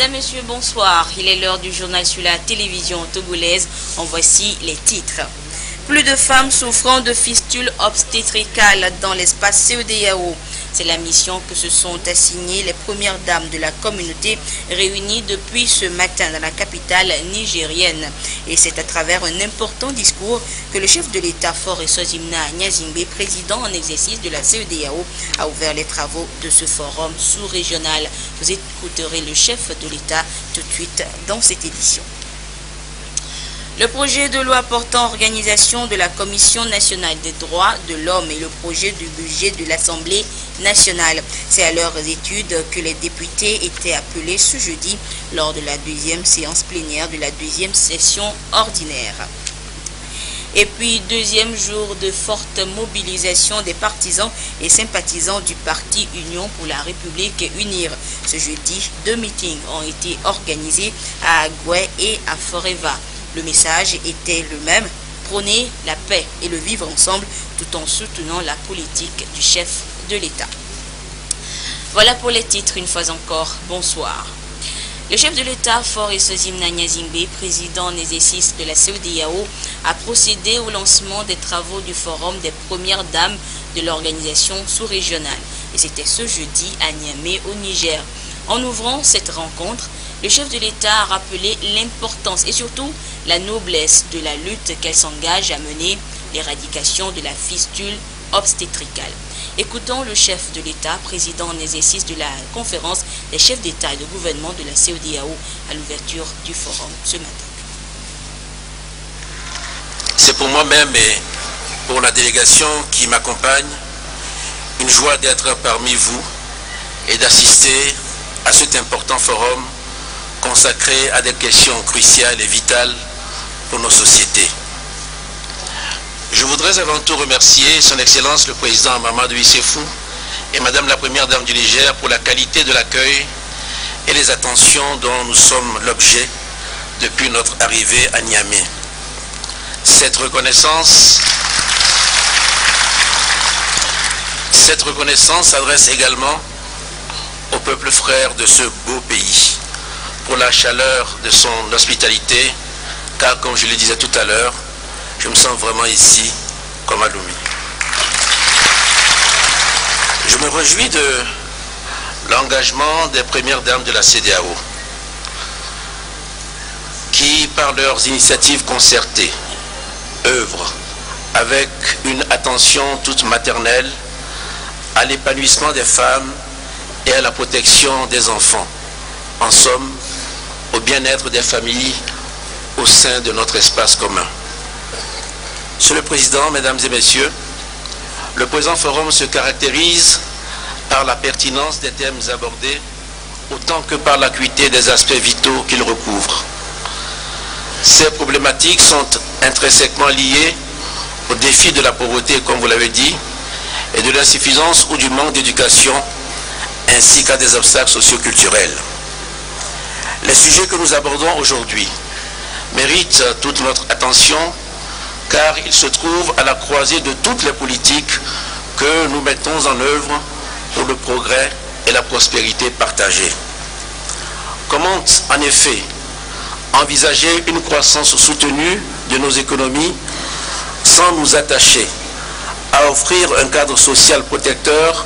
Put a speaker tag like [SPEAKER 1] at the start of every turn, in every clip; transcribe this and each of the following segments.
[SPEAKER 1] Mesdames, Messieurs, bonsoir. Il est l'heure du journal sur la télévision togolaise. En voici les titres. Plus de femmes souffrant de fistules obstétricales dans l'espace CEDEAO. C'est la mission que se sont assignées les premières dames de la communauté réunies depuis ce matin dans la capitale nigérienne. Et c'est à travers un important discours que le chef de l'État Faure Sozimna Nyazingbe, président en exercice de la CEDEAO, a ouvert les travaux de ce forum sous-régional. Vous écouterez le chef de l'État tout de suite dans cette édition. Le projet de loi portant organisation de la Commission nationale des droits de l'homme et le projet du budget de l'Assemblée nationale. C'est à leurs études que les députés étaient appelés ce jeudi lors de la deuxième séance plénière de la deuxième session ordinaire. Et puis, deuxième jour de forte mobilisation des partisans et sympathisants du parti Union pour la République Unir. Ce jeudi, 2 meetings ont été organisés à Agoué et à Foreva. Le message était le même, prôner la paix et le vivre ensemble tout en soutenant la politique du chef de l'État. Voilà pour les titres une fois encore. Bonsoir. Le chef de l'État, Faure Sozimna Nyazingbe, président en exercice de la CEDEAO, a procédé au lancement des travaux du forum des premières dames de l'organisation sous-régionale. Et c'était ce jeudi à Niamey au Niger. En ouvrant cette rencontre, le chef de l'État a rappelé l'importance et surtout la noblesse de la lutte qu'elle s'engage à mener, l'éradication de la fistule obstétricale. Écoutons le chef de l'État, président en exercice de la conférence des chefs d'État et de gouvernement de la CEDEAO à l'ouverture du forum ce matin.
[SPEAKER 2] C'est pour moi-même et pour la délégation qui m'accompagne une joie d'être parmi vous et d'assister à cet important forum consacré à des questions cruciales et vitales pour nos sociétés. Je voudrais avant tout remercier son Excellence le Président Mamadou Issefou et Madame la Première Dame du Niger pour la qualité de l'accueil et les attentions dont nous sommes l'objet depuis notre arrivée à Niamey. Cette reconnaissance s'adresse également au peuple frère de ce beau pays, pour la chaleur de son hospitalité, car comme je le disais tout à l'heure, je me sens vraiment ici comme à Lomé. Je me réjouis de l'engagement des premières dames de la CEDEAO, qui, par leurs initiatives concertées, œuvrent avec une attention toute maternelle à l'épanouissement des femmes et à la protection des enfants. En somme, au bien-être des familles au sein de notre espace commun. Monsieur le Président, Mesdames et Messieurs, le présent forum se caractérise par la pertinence des thèmes abordés autant que par l'acuité des aspects vitaux qu'il recouvre. Ces problématiques sont intrinsèquement liées au défi de la pauvreté, comme vous l'avez dit, et de l'insuffisance ou du manque d'éducation, ainsi qu'à des obstacles socio-culturels. Les sujets que nous abordons aujourd'hui méritent toute notre attention car ils se trouvent à la croisée de toutes les politiques que nous mettons en œuvre pour le progrès et la prospérité partagée. Comment, en effet, envisager une croissance soutenue de nos économies sans nous attacher à offrir un cadre social protecteur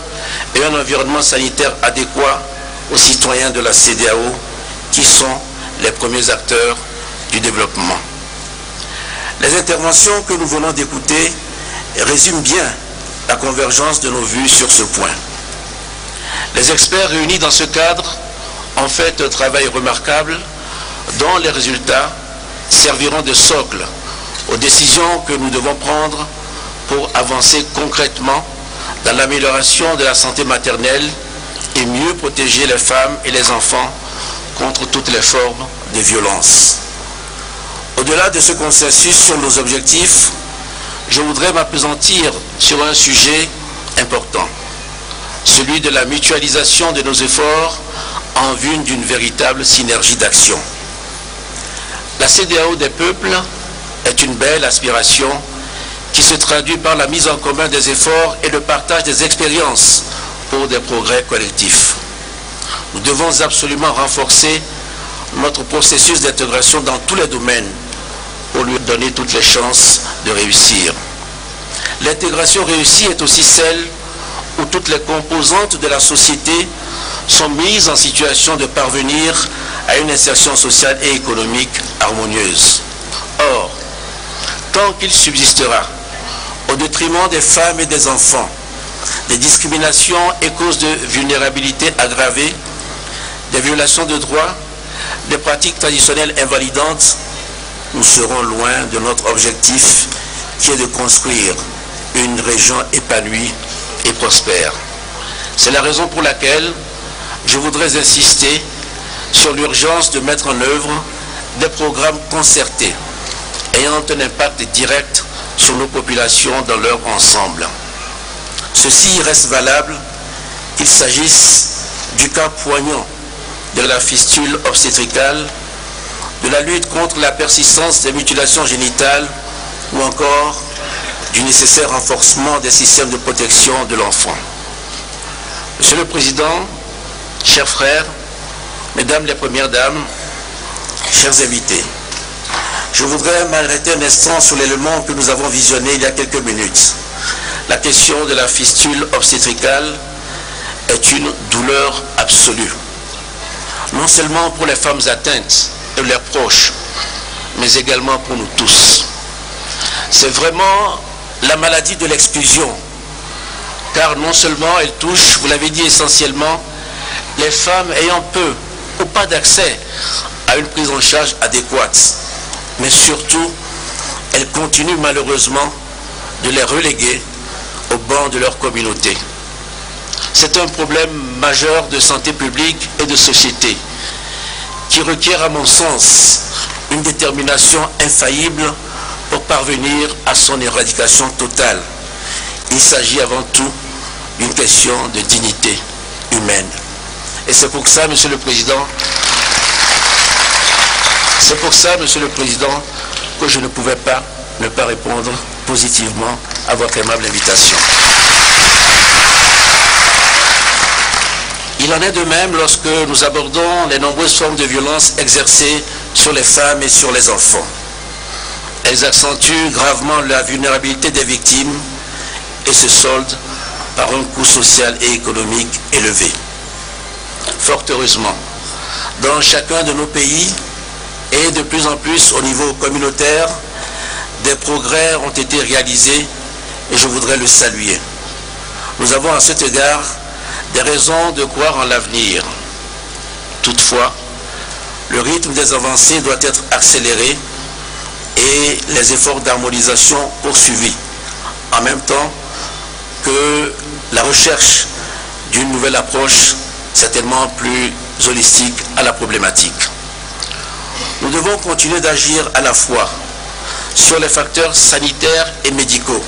[SPEAKER 2] et un environnement sanitaire adéquat aux citoyens de la CEDEAO qui sont les premiers acteurs du développement. Les interventions que nous venons d'écouter résument bien la convergence de nos vues sur ce point. Les experts réunis dans ce cadre ont fait un travail remarquable dont les résultats serviront de socle aux décisions que nous devons prendre pour avancer concrètement dans l'amélioration de la santé maternelle et mieux protéger les femmes et les enfants contre toutes les formes de violence. Au-delà de ce consensus sur nos objectifs, je voudrais m'appesantir sur un sujet important, celui de la mutualisation de nos efforts en vue d'une véritable synergie d'action. La CEDEAO des peuples est une belle aspiration qui se traduit par la mise en commun des efforts et le partage des expériences pour des progrès collectifs. Nous devons absolument renforcer notre processus d'intégration dans tous les domaines pour lui donner toutes les chances de réussir. L'intégration réussie est aussi celle où toutes les composantes de la société sont mises en situation de parvenir à une insertion sociale et économique harmonieuse. Or, tant qu'il subsistera, au détriment des femmes et des enfants, des discriminations et causes de vulnérabilité aggravées, des violations de droits, des pratiques traditionnelles invalidantes, nous serons loin de notre objectif qui est de construire une région épanouie et prospère. C'est la raison pour laquelle je voudrais insister sur l'urgence de mettre en œuvre des programmes concertés ayant un impact direct sur nos populations dans leur ensemble. Ceci reste valable qu'il s'agisse du cas poignant de la fistule obstétricale, de la lutte contre la persistance des mutilations génitales ou encore du nécessaire renforcement des systèmes de protection de l'enfant. Monsieur le Président, chers frères, Mesdames les Premières Dames, chers invités, je voudrais m'arrêter un instant sur l'élément que nous avons visionné il y a quelques minutes. La question de la fistule obstétricale est une douleur absolue, non seulement pour les femmes atteintes et leurs proches, mais également pour nous tous. C'est vraiment la maladie de l'exclusion, car non seulement elle touche, vous l'avez dit, essentiellement les femmes ayant peu ou pas d'accès à une prise en charge adéquate, mais surtout, elle continue malheureusement de les reléguer au banc de leur communauté. C'est un problème majeur de santé publique et de société qui requiert, à mon sens, une détermination infaillible pour parvenir à son éradication totale. Il s'agit avant tout d'une question de dignité humaine. Et c'est pour ça, Monsieur le Président, que je ne pouvais pas ne pas répondre positivement à votre aimable invitation. Il en est de même lorsque nous abordons les nombreuses formes de violence exercées sur les femmes et sur les enfants. Elles accentuent gravement la vulnérabilité des victimes et se soldent par un coût social et économique élevé. Fort heureusement, dans chacun de nos pays et de plus en plus au niveau communautaire, des progrès ont été réalisés et je voudrais le saluer. Nous avons à cet égard des raisons de croire en l'avenir. Toutefois, le rythme des avancées doit être accéléré et les efforts d'harmonisation poursuivis, en même temps que la recherche d'une nouvelle approche certainement plus holistique à la problématique. Nous devons continuer d'agir à la fois sur les facteurs sanitaires et médicaux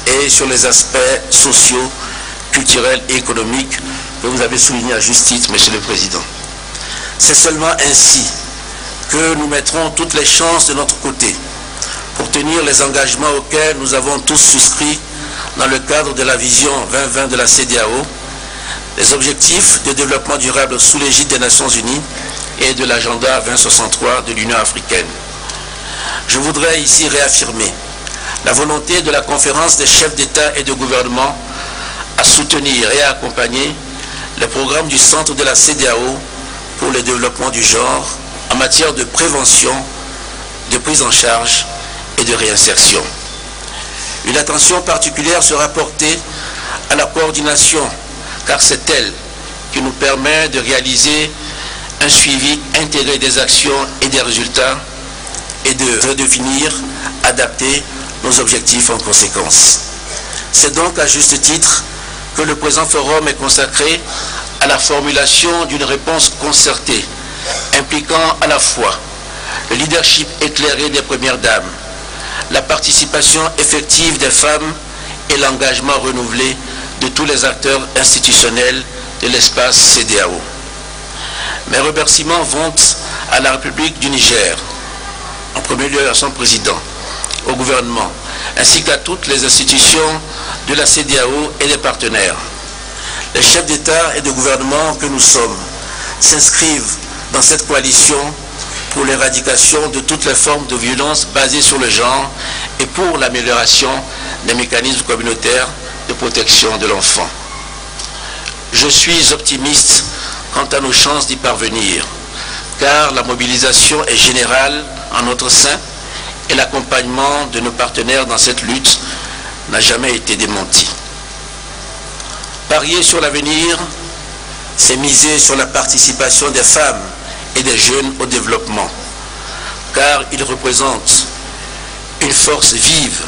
[SPEAKER 2] et sur les aspects sociaux, culturels et économiques que vous avez souligné à juste titre, Monsieur le Président. C'est seulement ainsi que nous mettrons toutes les chances de notre côté pour tenir les engagements auxquels nous avons tous souscrits dans le cadre de la vision 2020 de la CEDEAO, les objectifs de développement durable sous l'égide des Nations Unies et de l'agenda 2063 de l'Union africaine. Je voudrais ici réaffirmer la volonté de la conférence des chefs d'État et de gouvernement à soutenir et à accompagner les programmes du Centre de la CEDEAO pour le développement du genre en matière de prévention, de prise en charge et de réinsertion. Une attention particulière sera portée à la coordination, car c'est elle qui nous permet de réaliser un suivi intégré des actions et des résultats et de redéfinir, adapter nos objectifs en conséquence. C'est donc à juste titre que le présent forum est consacré à la formulation d'une réponse concertée, impliquant à la fois le leadership éclairé des Premières Dames, la participation effective des femmes et l'engagement renouvelé de tous les acteurs institutionnels de l'espace CEDEAO. Mes remerciements vont à la République du Niger, en premier lieu à son président, au gouvernement, ainsi qu'à toutes les institutions de la CEDEAO et des partenaires. Les chefs d'État et de gouvernement que nous sommes s'inscrivent dans cette coalition pour l'éradication de toutes les formes de violence basées sur le genre et pour l'amélioration des mécanismes communautaires de protection de l'enfant. Je suis optimiste quant à nos chances d'y parvenir, car la mobilisation est générale en notre sein et l'accompagnement de nos partenaires dans cette lutte n'a jamais été démenti. Parier sur l'avenir, c'est miser sur la participation des femmes et des jeunes au développement, car ils représentent une force vive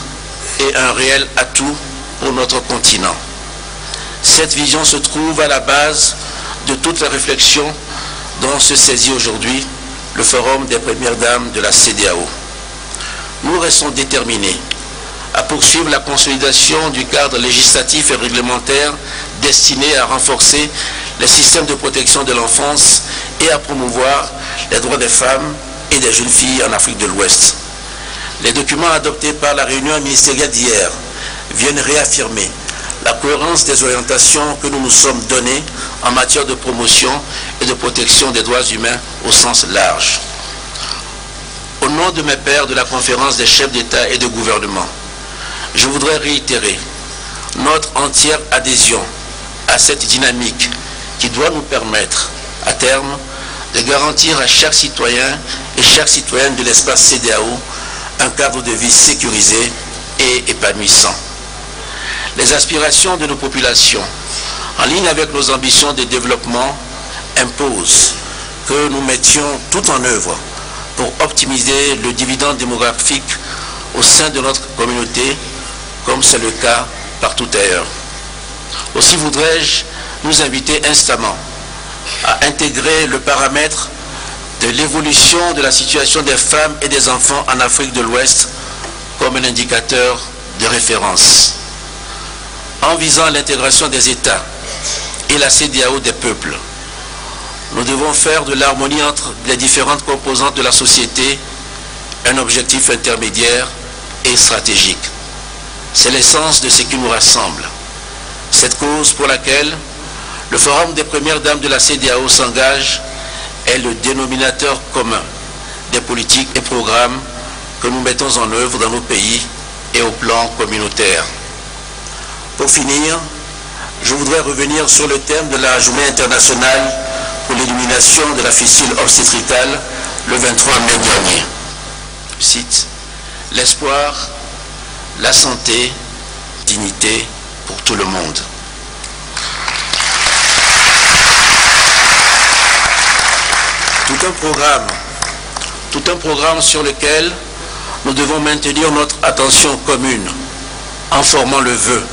[SPEAKER 2] et un réel atout pour notre continent. Cette vision se trouve à la base de toute la réflexion dont se saisit aujourd'hui le Forum des Premières Dames de la CEDEAO. Nous restons déterminés à poursuivre la consolidation du cadre législatif et réglementaire destiné à renforcer les systèmes de protection de l'enfance et à promouvoir les droits des femmes et des jeunes filles en Afrique de l'Ouest. Les documents adoptés par la réunion ministérielle d'hier viennent réaffirmer la cohérence des orientations que nous nous sommes données en matière de promotion et de protection des droits humains au sens large. Au nom de mes pairs de la conférence des chefs d'État et de gouvernement, je voudrais réitérer notre entière adhésion à cette dynamique qui doit nous permettre, à terme, de garantir à chaque citoyen et chaque citoyenne de l'espace CEDEAO un cadre de vie sécurisé et épanouissant. Les aspirations de nos populations, en ligne avec nos ambitions de développement, imposent que nous mettions tout en œuvre pour optimiser le dividende démographique au sein de notre communauté, comme c'est le cas partout ailleurs. Aussi voudrais-je nous inviter instamment à intégrer le paramètre de l'évolution de la situation des femmes et des enfants en Afrique de l'Ouest comme un indicateur de référence. En visant l'intégration des États et la CEDEAO des peuples, nous devons faire de l'harmonie entre les différentes composantes de la société un objectif intermédiaire et stratégique. C'est l'essence de ce qui nous rassemble. Cette cause pour laquelle le Forum des Premières Dames de la CEDEAO s'engage est le dénominateur commun des politiques et programmes que nous mettons en œuvre dans nos pays et au plan communautaire. Pour finir, je voudrais revenir sur le thème de la Journée internationale pour l'élimination de la fistule obstétricale le 23 mai dernier. Je cite, « L'espoir, la santé, dignité pour tout le monde ». Tout un programme sur lequel nous devons maintenir notre attention commune en formant le vœu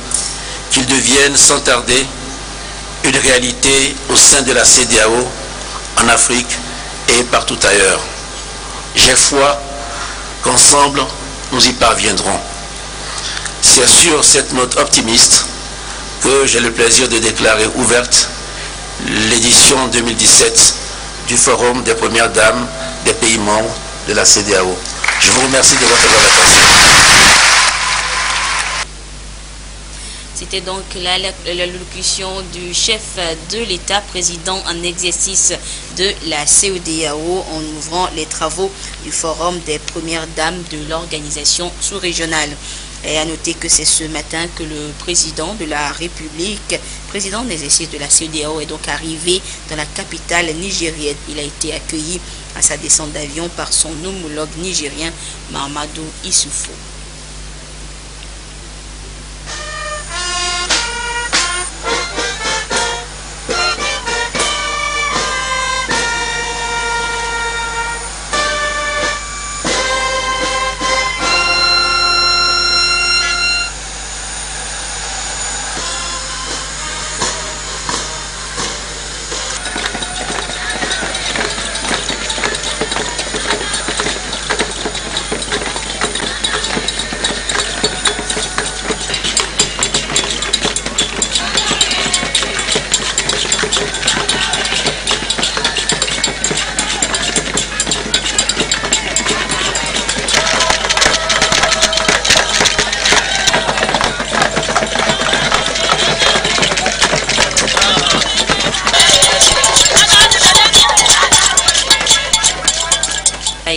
[SPEAKER 2] qu'il devienne sans tarder une réalité au sein de la CEDEAO, en Afrique et partout ailleurs. J'ai foi qu'ensemble nous y parviendrons. C'est sur cette note optimiste que j'ai le plaisir de déclarer ouverte l'édition 2017 du Forum des Premières Dames des pays membres de la CEDEAO. Je vous remercie de votre attention.
[SPEAKER 1] C'était donc l'allocution du chef de l'État, président en exercice de la CEDEAO, en ouvrant les travaux du Forum des Premières Dames de l'organisation sous-régionale. Et à noter que c'est ce matin que le président de la République, président en exercice de la CEDEAO, est donc arrivé dans la capitale nigérienne. Il a été accueilli à sa descente d'avion par son homologue nigérien, Mahamadou Issoufou.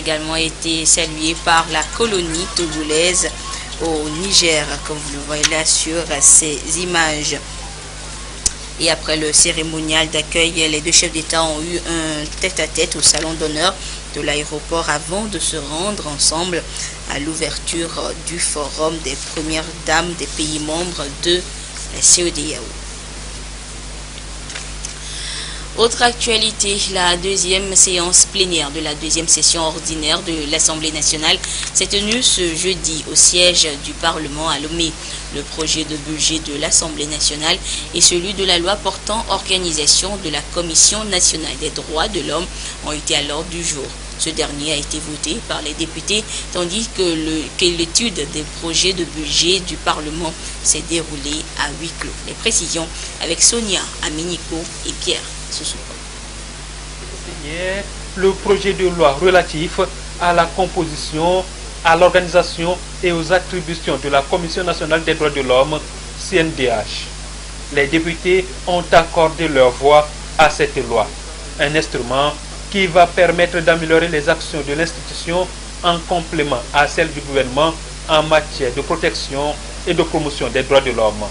[SPEAKER 1] également été salué par la colonie togolaise au Niger, comme vous le voyez là sur ces images. Et après le cérémonial d'accueil, les deux chefs d'État ont eu un tête-à-tête au salon d'honneur de l'aéroport avant de se rendre ensemble à l'ouverture du forum des premières dames des pays membres de la CEDEAO. Autre actualité, la deuxième séance plénière de la deuxième session ordinaire de l'Assemblée nationale s'est tenue ce jeudi au siège du Parlement à Lomé. Le projet de budget de l'Assemblée nationale et celui de la loi portant organisation de la Commission nationale des droits de l'homme ont été à l'ordre du jour. Ce dernier a été voté par les députés, tandis que l'étude des projets de budget du Parlement s'est déroulée à huis clos. Les précisions avec Sonia Aminiko et Pierre Soussoupa.
[SPEAKER 3] Le projet de loi relatif à la composition, à l'organisation et aux attributions de la Commission nationale des droits de l'homme, CNDH. Les députés ont accordé leur voix à cette loi, un instrument qui va permettre d'améliorer les actions de l'institution en complément à celles du gouvernement en matière de protection et de promotion des droits de l'homme.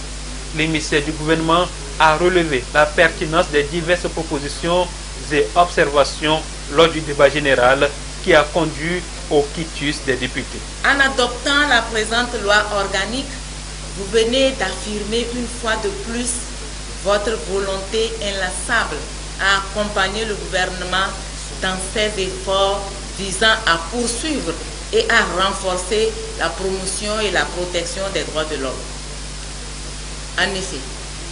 [SPEAKER 3] L'émissaire du gouvernement a relevé la pertinence des diverses propositions et observations lors du débat général qui a conduit au quitus des députés.
[SPEAKER 4] En adoptant la présente loi organique, vous venez d'affirmer une fois de plus votre volonté inlassable à accompagner le gouvernement dans ses efforts visant à poursuivre et à renforcer la promotion et la protection des droits de l'homme. En effet,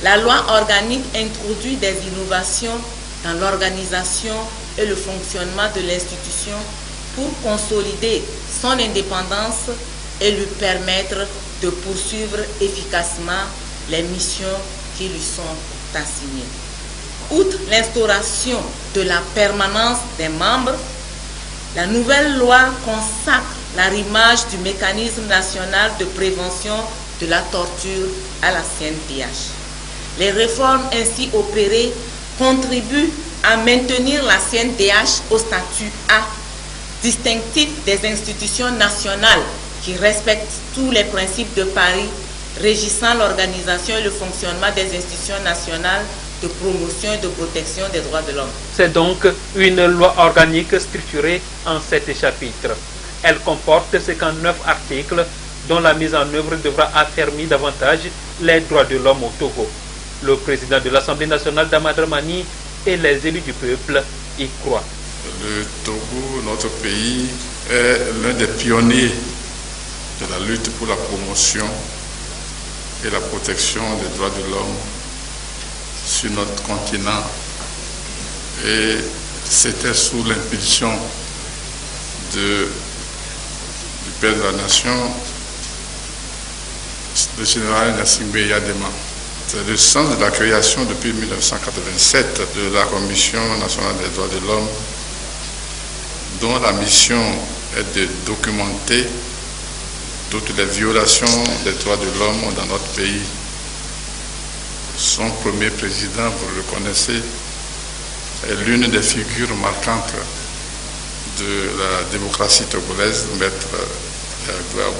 [SPEAKER 4] la loi organique introduit des innovations dans l'organisation et le fonctionnement de l'institution pour consolider son indépendance et lui permettre de poursuivre efficacement les missions qui lui sont assignées. Outre l'instauration de la permanence des membres, la nouvelle loi consacre l'arrimage du mécanisme national de prévention de la torture à la CNDH. Les réformes ainsi opérées contribuent à maintenir la CNDH au statut A, distinctif des institutions nationales qui respectent tous les principes de Paris régissant l'organisation et le fonctionnement des institutions nationales de promotion et de protection des droits de l'homme.
[SPEAKER 3] C'est donc une loi organique structurée en 7 chapitres. Elle comporte 59 articles dont la mise en œuvre devra affermir davantage les droits de l'homme au Togo. Le président de l'Assemblée nationale, Dama Dramani, et les élus du peuple y croient.
[SPEAKER 5] Le Togo, notre pays, est l'un des pionniers de la lutte pour la promotion et la protection des droits de l'homme sur notre continent. Et c'était sous l'impulsion du père de la nation, le général Gnassingbé Yadema. C'est le sens de la création depuis 1987 de la Commission nationale des droits de l'homme, dont la mission est de documenter toutes les violations des droits de l'homme dans notre pays. Son premier président, vous le connaissez, est l'une des figures marquantes de la démocratie togolaise, Maître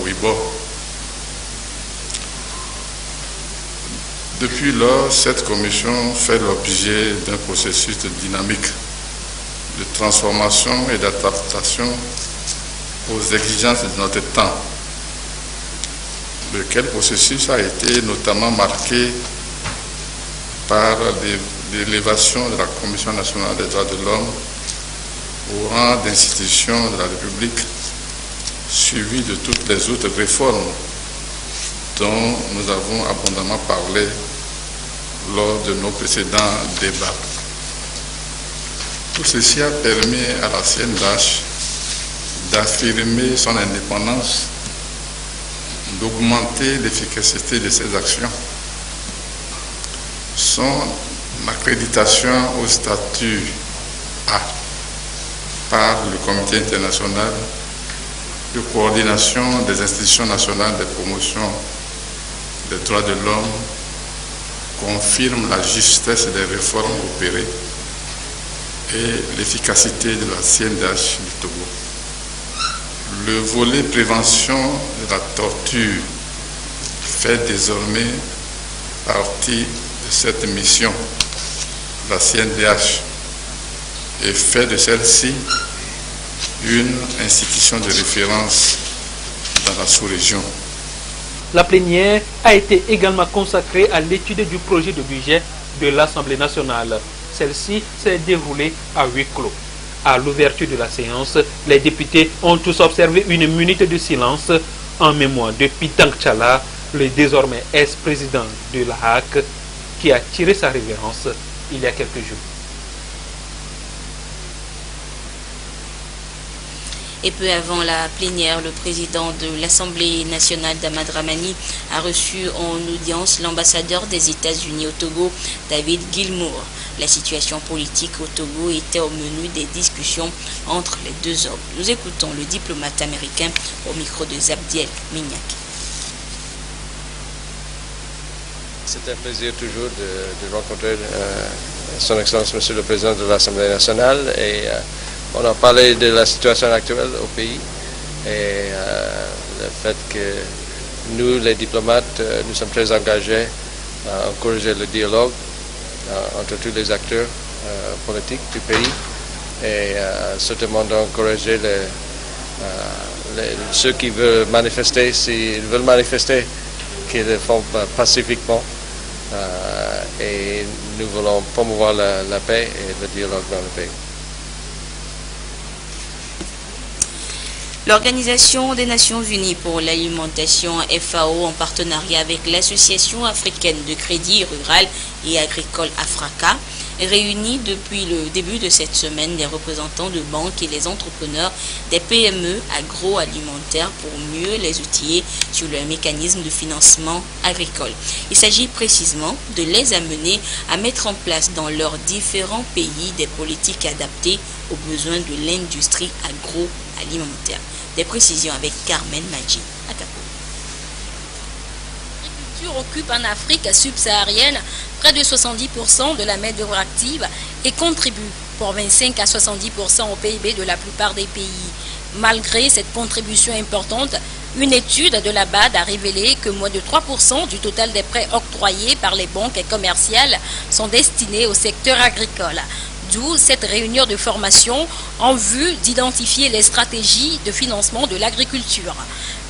[SPEAKER 5] Ouibo. Depuis lors, cette commission fait l'objet d'un processus dynamique de transformation et d'adaptation aux exigences de notre temps, lequel processus a été notamment marqué par l'élévation de la Commission nationale des droits de l'homme au rang d'institution de la République, suivi de toutes les autres réformes dont nous avons abondamment parlé lors de nos précédents débats. Tout ceci a permis à la CNDH d'affirmer son indépendance, d'augmenter l'efficacité de ses actions. Son accréditation au statut A par le Comité international de coordination des institutions nationales de promotion des droits de l'homme confirme la justesse des réformes opérées et l'efficacité de la CNDH du Togo. Le volet prévention de la torture fait désormais partie de cette mission, la CNDH, et fait de celle-ci une institution de référence dans la sous-région.
[SPEAKER 3] La plénière a été également consacrée à l'étude du projet de budget de l'Assemblée nationale. Celle-ci s'est déroulée à huis clos. À l'ouverture de la séance, les députés ont tous observé une minute de silence en mémoire de Pitang Tchala, le désormais ex-président de la HAC, qui a tiré sa révérence il y a quelques jours.
[SPEAKER 1] Et peu avant la plénière, le président de l'Assemblée nationale, Daman Dramani, a reçu en audience l'ambassadeur des États-Unis au Togo, David Gilmour. La situation politique au Togo était au menu des discussions entre les deux hommes. Nous écoutons le diplomate américain au micro de Zabdiel Mignac.
[SPEAKER 6] C'est un plaisir toujours de rencontrer son Excellence Monsieur le Président de l'Assemblée nationale et on a parlé de la situation actuelle au pays et le fait que nous, les diplomates, nous sommes très engagés à encourager le dialogue entre tous les acteurs politiques du pays et certainement d'encourager ceux qui veulent manifester, s'ils veulent manifester, qu'ils le font pacifiquement. Et nous voulons promouvoir la paix et le dialogue dans le pays.
[SPEAKER 1] L'Organisation des Nations Unies pour l'alimentation FAO, en partenariat avec l'Association africaine de crédit rural et agricole AFRACA, réunit depuis le début de cette semaine les représentants de banques et les entrepreneurs des PME agroalimentaires pour mieux les outiller sur le mécanisme de financement agricole. Il s'agit précisément de les amener à mettre en place dans leurs différents pays des politiques adaptées aux besoins de l'industrie agroalimentaire. Des précisions avec Carmen Madji.
[SPEAKER 7] L'agriculture occupe en Afrique subsaharienne près de 70% de la main-d'œuvre active et contribue pour 25 à 70% au PIB de la plupart des pays. Malgré cette contribution importante, une étude de la BAD a révélé que moins de 3% du total des prêts octroyés par les banques commerciales sont destinés au secteur agricole. D'où cette réunion de formation en vue d'identifier les stratégies de financement de l'agriculture.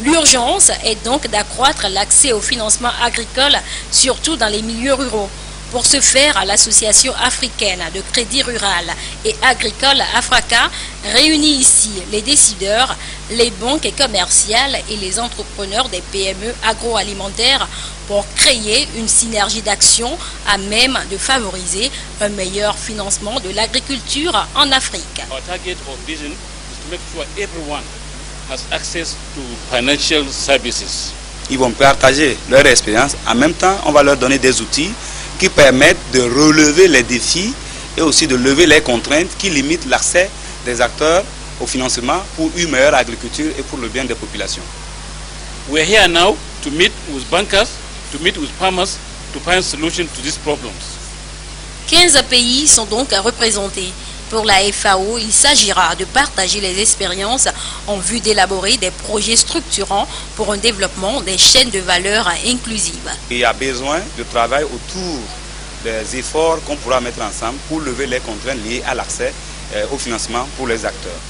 [SPEAKER 7] L'urgence est donc d'accroître l'accès au financement agricole, surtout dans les milieux ruraux. Pour ce faire, l'Association africaine de crédit rural et agricole AFRACA réunit ici les décideurs, les banques commerciales et les entrepreneurs des PME agroalimentaires pour créer une synergie d'action à même de favoriser un meilleur financement de l'agriculture en Afrique.
[SPEAKER 8] Our target of vision is to make sure everyone has access to financial services.
[SPEAKER 9] Ils vont partager leur expérience. En même temps, on va leur donner des outils qui permettent de relever les défis et aussi de lever les contraintes qui limitent l'accès des acteurs au financement pour une meilleure agriculture et pour le bien des populations.
[SPEAKER 8] We are here now to meet with bankers, to meet with farmers, to find solutions to these problems.
[SPEAKER 7] 15 pays sont donc représentés. Pour la FAO, il s'agira de partager les expériences en vue d'élaborer des projets structurants pour un développement des chaînes de valeur inclusives.
[SPEAKER 9] Il y a besoin de travail autour des efforts qu'on pourra mettre ensemble pour lever les contraintes liées à l'accès au financement pour les acteurs.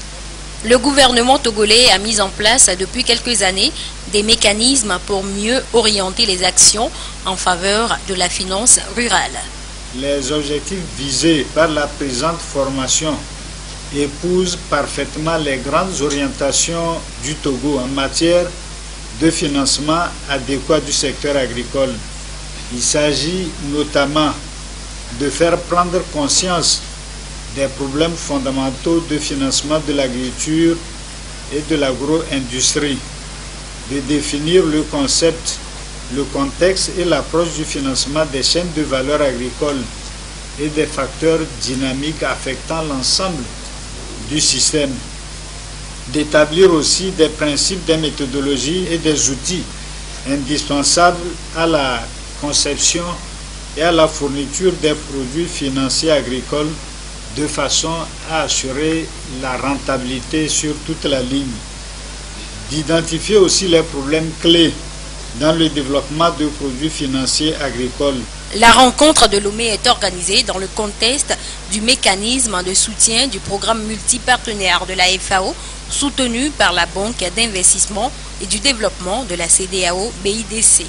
[SPEAKER 7] Le gouvernement togolais a mis en place depuis quelques années des mécanismes pour mieux orienter les actions en faveur de la finance rurale.
[SPEAKER 10] Les objectifs visés par la présente formation épousent parfaitement les grandes orientations du Togo en matière de financement adéquat du secteur agricole. Il s'agit notamment de faire prendre conscience des problèmes fondamentaux de financement de l'agriculture et de l'agro-industrie, de définir le concept, le contexte et l'approche du financement des chaînes de valeur agricole et des facteurs dynamiques affectant l'ensemble du système, d'établir aussi des principes, des méthodologies et des outils indispensables à la conception et à la fourniture des produits financiers agricoles de façon à assurer la rentabilité sur toute la ligne. d'identifier aussi les problèmes clés dans le développement de produits financiers agricoles.
[SPEAKER 7] La rencontre de Lomé est organisée dans le contexte du mécanisme de soutien du programme multipartenaire de la FAO, soutenu par la Banque d'investissement et du développement de la CEDEAO BIDC.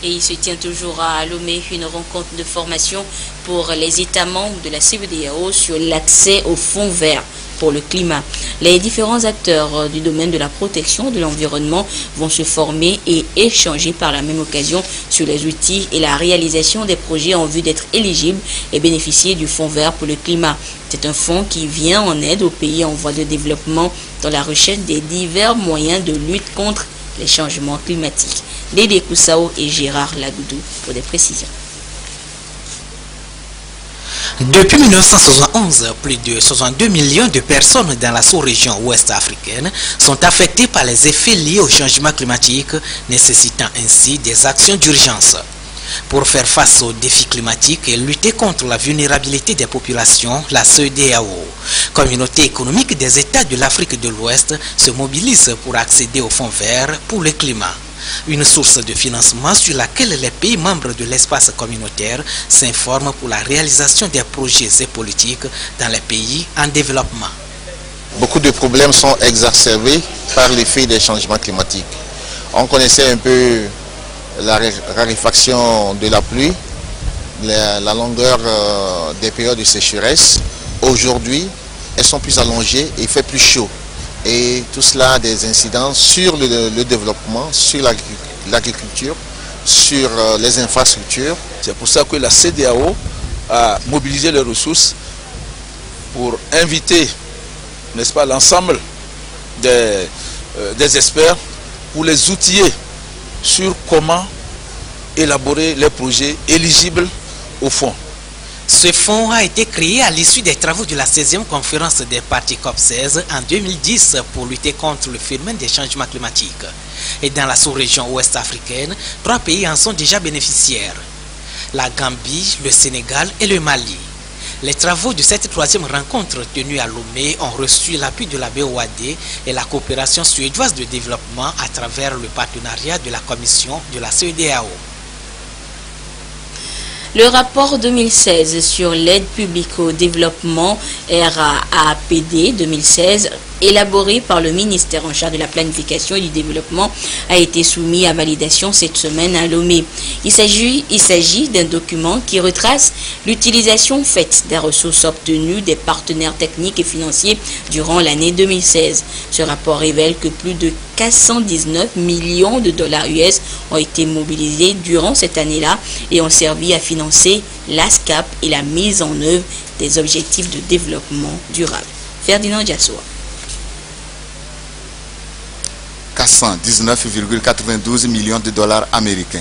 [SPEAKER 1] Et il se tient toujours à Lomé une rencontre de formation pour les États membres de la CEDEAO sur l'accès au fonds vert pour le climat. Les différents acteurs du domaine de la protection de l'environnement vont se former et échanger par la même occasion sur les outils et la réalisation des projets en vue d'être éligibles et bénéficier du fonds vert pour le climat. C'est un fonds qui vient en aide aux pays en voie de développement dans la recherche des divers moyens de lutte contre les changements climatiques. Dédé Koussao et Gérard Lagoudou pour des précisions.
[SPEAKER 11] Depuis 1971, plus de 62 millions de personnes dans la sous-région ouest africaine sont affectées par les effets liés au changement climatique, nécessitant ainsi des actions d'urgence. Pour faire face aux défis climatiques et lutter contre la vulnérabilité des populations, la CEDEAO, Communauté économique des États de l'Afrique de l'Ouest, se mobilise pour accéder au fonds vert pour le climat. Une source de financement sur laquelle les pays membres de l'espace communautaire s'informent pour la réalisation des projets et politiques dans les pays en développement.
[SPEAKER 12] Beaucoup de problèmes sont exacerbés par l'effet des changements climatiques. On connaissait un peu la raréfaction de la pluie, la longueur des périodes de sécheresse. Aujourd'hui, elles sont plus allongées et il fait plus chaud. Et tout cela a des incidences sur le développement, sur l'agriculture, sur les infrastructures.
[SPEAKER 13] C'est pour ça que la CEDEAO a mobilisé les ressources pour inviter, n'est-ce pas, l'ensemble des experts pour les outiller sur comment élaborer les projets éligibles au fonds.
[SPEAKER 11] Ce fonds a été créé à l'issue des travaux de la 16e conférence des parties COP16 en 2010 pour lutter contre le phénomène des changements climatiques. Et dans la sous-région ouest africaine, 3 pays en sont déjà bénéficiaires: la Gambie, le Sénégal et le Mali. Les travaux de cette 3e rencontre tenue à Lomé ont reçu l'appui de la BOAD et la coopération suédoise de développement à travers le partenariat de la Commission de la CEDEAO.
[SPEAKER 1] Le rapport 2016 sur l'aide publique au développement RAAPD 2016, élaboré par le ministère en charge de la planification et du développement, a été soumis à validation cette semaine à Lomé. Il s'agit d'un document qui retrace l'utilisation faite des ressources obtenues des partenaires techniques et financiers durant l'année 2016. Ce rapport révèle que plus de 419 millions de dollars US ont été mobilisés durant cette année-là et ont servi à financer l'ASCAP et la mise en œuvre des objectifs de développement durable. Ferdinand Diassoa.
[SPEAKER 14] 419,92 millions de dollars américains,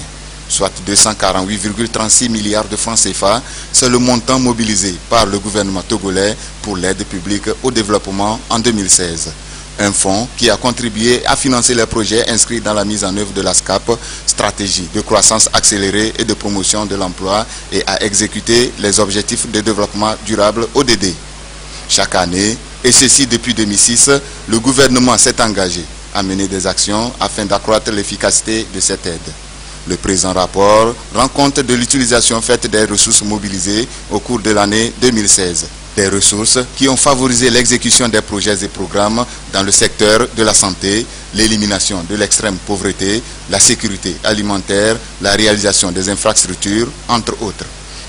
[SPEAKER 14] soit 248,36 milliards de francs CFA, c'est le montant mobilisé par le gouvernement togolais pour l'aide publique au développement en 2016. Un fonds qui a contribué à financer les projets inscrits dans la mise en œuvre de l'ASCAP, stratégie de croissance accélérée et de promotion de l'emploi, et à exécuter les objectifs de développement durable ODD. Chaque année, et ceci depuis 2006, le gouvernement s'est engagé à mener des actions afin d'accroître l'efficacité de cette aide. Le présent rapport rend compte de l'utilisation faite des ressources mobilisées au cours de l'année 2016. Des ressources qui ont favorisé l'exécution des projets et programmes dans le secteur de la santé, l'élimination de l'extrême pauvreté, la sécurité alimentaire, la réalisation des infrastructures, entre autres.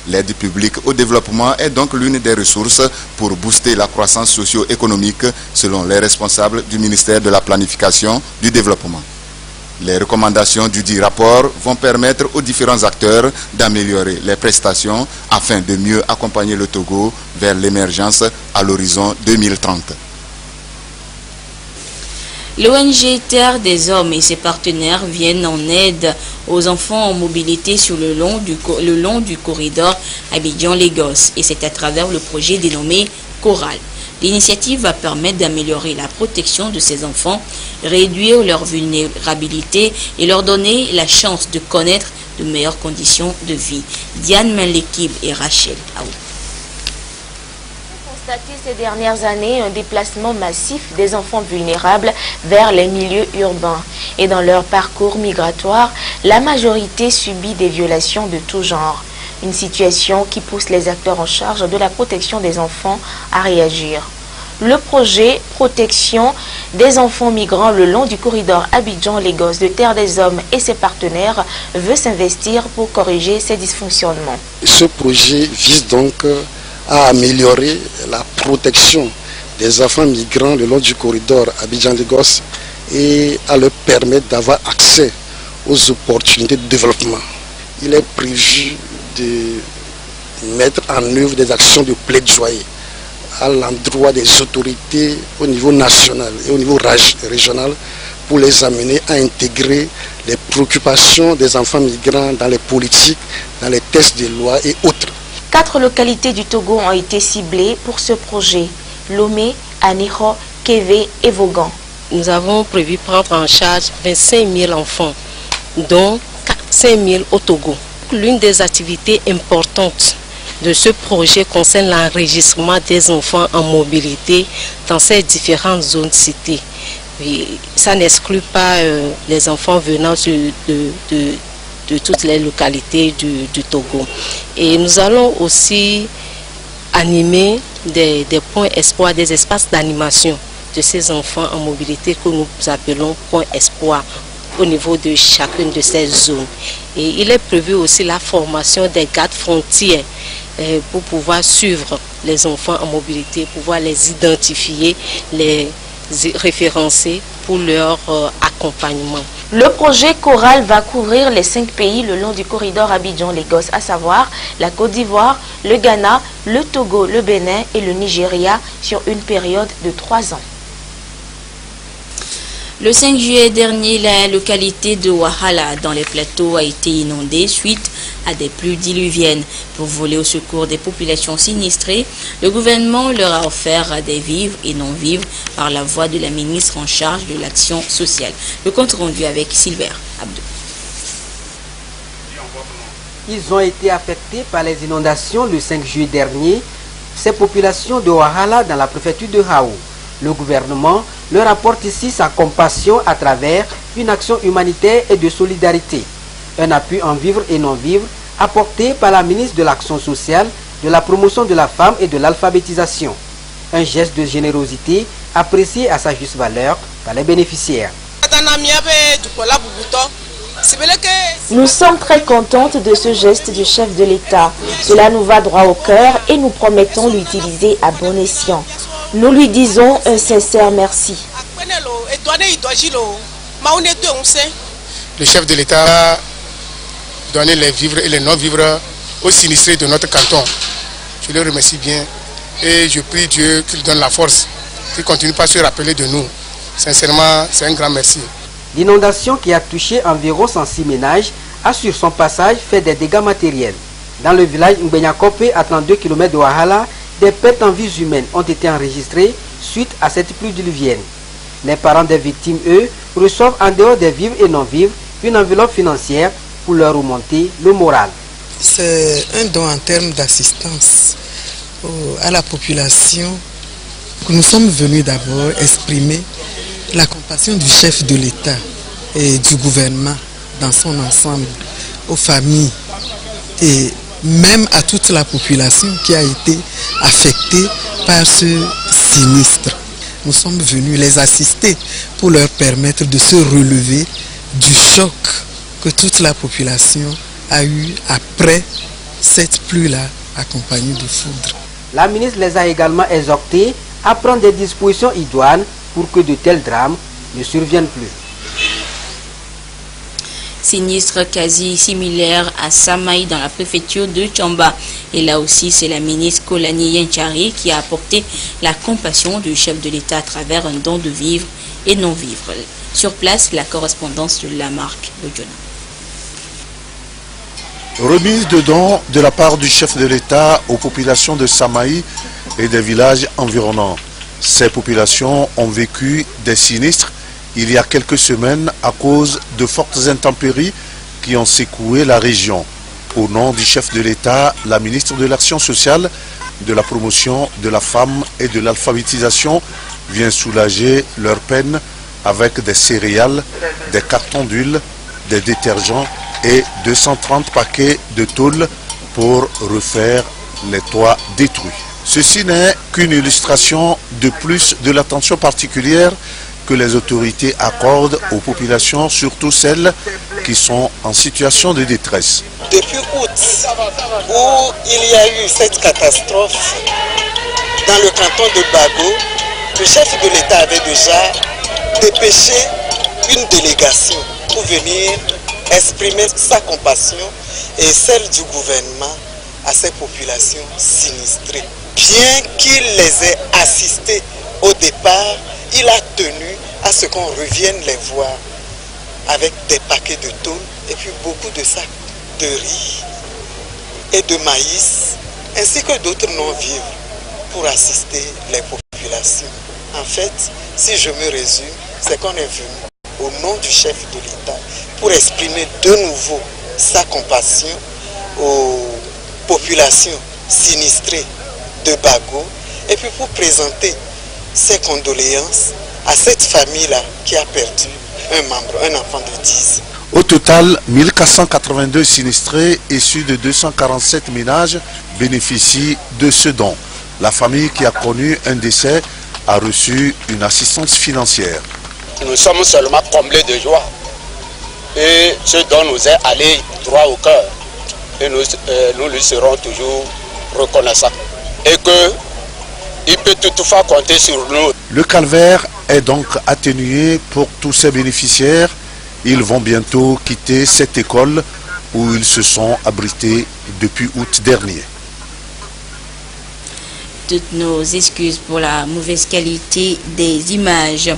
[SPEAKER 14] L'aide publique au développement est donc l'une des ressources pour booster la croissance socio-économique selon les responsables du ministère de la Planification du Développement. Les recommandations du dit rapport vont permettre aux différents acteurs d'améliorer les prestations afin de mieux accompagner le Togo vers l'émergence à l'horizon 2030.
[SPEAKER 1] L'ONG Terre des Hommes et ses partenaires viennent en aide aux enfants en mobilité sur le long du corridor Abidjan-Lagos, et c'est à travers le projet dénommé Coral. L'initiative va permettre d'améliorer la protection de ces enfants, réduire leur vulnérabilité et leur donner la chance de connaître de meilleures conditions de vie. Diane Menlekib et Rachel Aou.
[SPEAKER 15] constaté ces dernières années un déplacement massif des enfants vulnérables vers les milieux urbains. Et dans leur parcours migratoire, la majorité subit des violations de tout genre. Une situation qui pousse les acteurs en charge de la protection des enfants à réagir. Le projet Protection des enfants migrants le long du corridor Abidjan-Lagos de Terre des Hommes et ses partenaires veut s'investir pour corriger ces dysfonctionnements.
[SPEAKER 16] Ce projet vise donc à améliorer la protection des enfants migrants le long du corridor Abidjan-Lagos et à leur permettre d'avoir accès aux opportunités de développement. Il est prévu de mettre en œuvre des actions de plaidoyer à l'endroit des autorités au niveau national et au niveau régional pour les amener à intégrer les préoccupations des enfants migrants dans les politiques, dans les textes de loi et autres.
[SPEAKER 15] 4 localités du Togo ont été ciblées pour ce projet: Lomé, Anéro, Kévé et Vaughan.
[SPEAKER 17] Nous avons prévu prendre en charge 25 000 enfants, dont 5 000 au Togo. L'une des activités importantes de ce projet concerne l'enregistrement des enfants en mobilité dans ces différentes zones citées. Ça n'exclut pas les enfants venant de toutes les localités du Togo. Et nous allons aussi animer des points espoir, des espaces d'animation de ces enfants en mobilité que nous appelons points espoir au niveau de chacune de ces zones. Et il est prévu aussi la formation des gardes frontières pour pouvoir suivre les enfants en mobilité, pouvoir les identifier, les référencer pour leur accompagnement.
[SPEAKER 15] Le projet Coral va couvrir les 5 pays le long du corridor Abidjan-Lagos, à savoir la Côte d'Ivoire, le Ghana, le Togo, le Bénin et le Nigeria sur une période de 3 ans.
[SPEAKER 1] Le 5 juillet dernier, la localité de Wahala dans les plateaux a été inondée suite à des pluies diluviennes. Pour voler au secours des populations sinistrées, le gouvernement leur a offert des vivres et non-vivres par la voix de la ministre en charge de l'action sociale. Le compte rendu avec Silver Abdou.
[SPEAKER 18] Ils ont été affectés par les inondations le 5 juillet dernier, ces populations de Wahala dans la préfecture de Hao. Le gouvernement leur apporte ici sa compassion à travers une action humanitaire et de solidarité. Un appui en vivres et non-vivres apporté par la ministre de l'Action sociale, de la promotion de la femme et de l'alphabétisation. Un geste de générosité apprécié à sa juste valeur par les bénéficiaires.
[SPEAKER 15] Nous sommes très contentes de ce geste du chef de l'État. Cela nous va droit au cœur et nous promettons l'utiliser à bon escient. Nous lui disons un sincère merci.
[SPEAKER 19] Le chef de l'État a donné les vivres et les non-vivres aux sinistrés de notre canton. Je le remercie bien et je prie Dieu qu'il donne la force, qu'il continue pas à se rappeler de nous. Sincèrement, c'est un grand merci.
[SPEAKER 18] L'inondation qui a touché environ 106 ménages a sur son passage fait des dégâts matériels. Dans le village Mbenyakope, à 32 km de Wahala, des pertes en vies humaines ont été enregistrées suite à cette pluie diluvienne. Les parents des victimes, eux, reçoivent en dehors des vivres et non-vivres une enveloppe financière pour leur remonter le moral.
[SPEAKER 20] C'est un don en termes d'assistance à la population que nous sommes venus d'abord exprimer la compassion du chef de l'État et du gouvernement dans son ensemble, aux familles et même à toute la population qui a été affectée par ce sinistre. Nous sommes venus les assister pour leur permettre de se relever du choc que toute la population a eu après cette pluie-là accompagnée de foudre.
[SPEAKER 18] La ministre les a également exhortés à prendre des dispositions idoines pour que de tels drames ne surviennent plus.
[SPEAKER 1] Sinistre quasi similaire à Samaï dans la préfecture de Tchamba. Et là aussi, c'est la ministre Kolani Yenchari qui a apporté la compassion du chef de l'État à travers un don de vivres et non-vivres. Sur place, la correspondance de Lamarck Lodjona.
[SPEAKER 21] Remise de dons de la part du chef de l'État aux populations de Samaï et des villages environnants. Ces populations ont vécu des sinistres il y a quelques semaines à cause de fortes intempéries qui ont secoué la région. Au nom du chef de l'État, la ministre de l'Action sociale de la promotion de la femme et de l'alphabétisation vient soulager leur peine avec des céréales, des cartons d'huile, des détergents et 230 paquets de tôle pour refaire les toits détruits. Ceci n'est qu'une illustration de plus de l'attention particulière que les autorités accordent aux populations, surtout celles qui sont en situation de détresse.
[SPEAKER 2] Depuis août, où il y a eu cette catastrophe dans le canton de Bago, le chef de l'État avait déjà dépêché une délégation pour venir exprimer sa compassion et celle du gouvernement à ces populations sinistrées. Bien qu'il les ait assistés au départ, il a tenu à ce qu'on revienne les voir avec des paquets de tôle et puis beaucoup de sacs de riz et de maïs, ainsi que d'autres non-vivres pour assister les populations. En fait, si je me résume, c'est qu'on est venu au nom du chef de l'État pour exprimer de nouveau sa compassion aux populations sinistrées de Bago et puis pour présenter ses condoléances à cette famille-là qui a perdu un membre, un enfant de 10 ans.
[SPEAKER 21] Au total, 1482 sinistrés issus de 247 ménages bénéficient de ce don. La famille qui a connu un décès a reçu une assistance financière.
[SPEAKER 22] Nous sommes seulement comblés de joie et ce don nous est allé droit au cœur et nous lui serons toujours reconnaissants et qu'il peut toutefois compter sur nous.
[SPEAKER 21] Le calvaire est donc atténué pour tous ces bénéficiaires. Ils vont bientôt quitter cette école où ils se sont abrités depuis août dernier.
[SPEAKER 1] Toutes nos excuses pour la mauvaise qualité des images.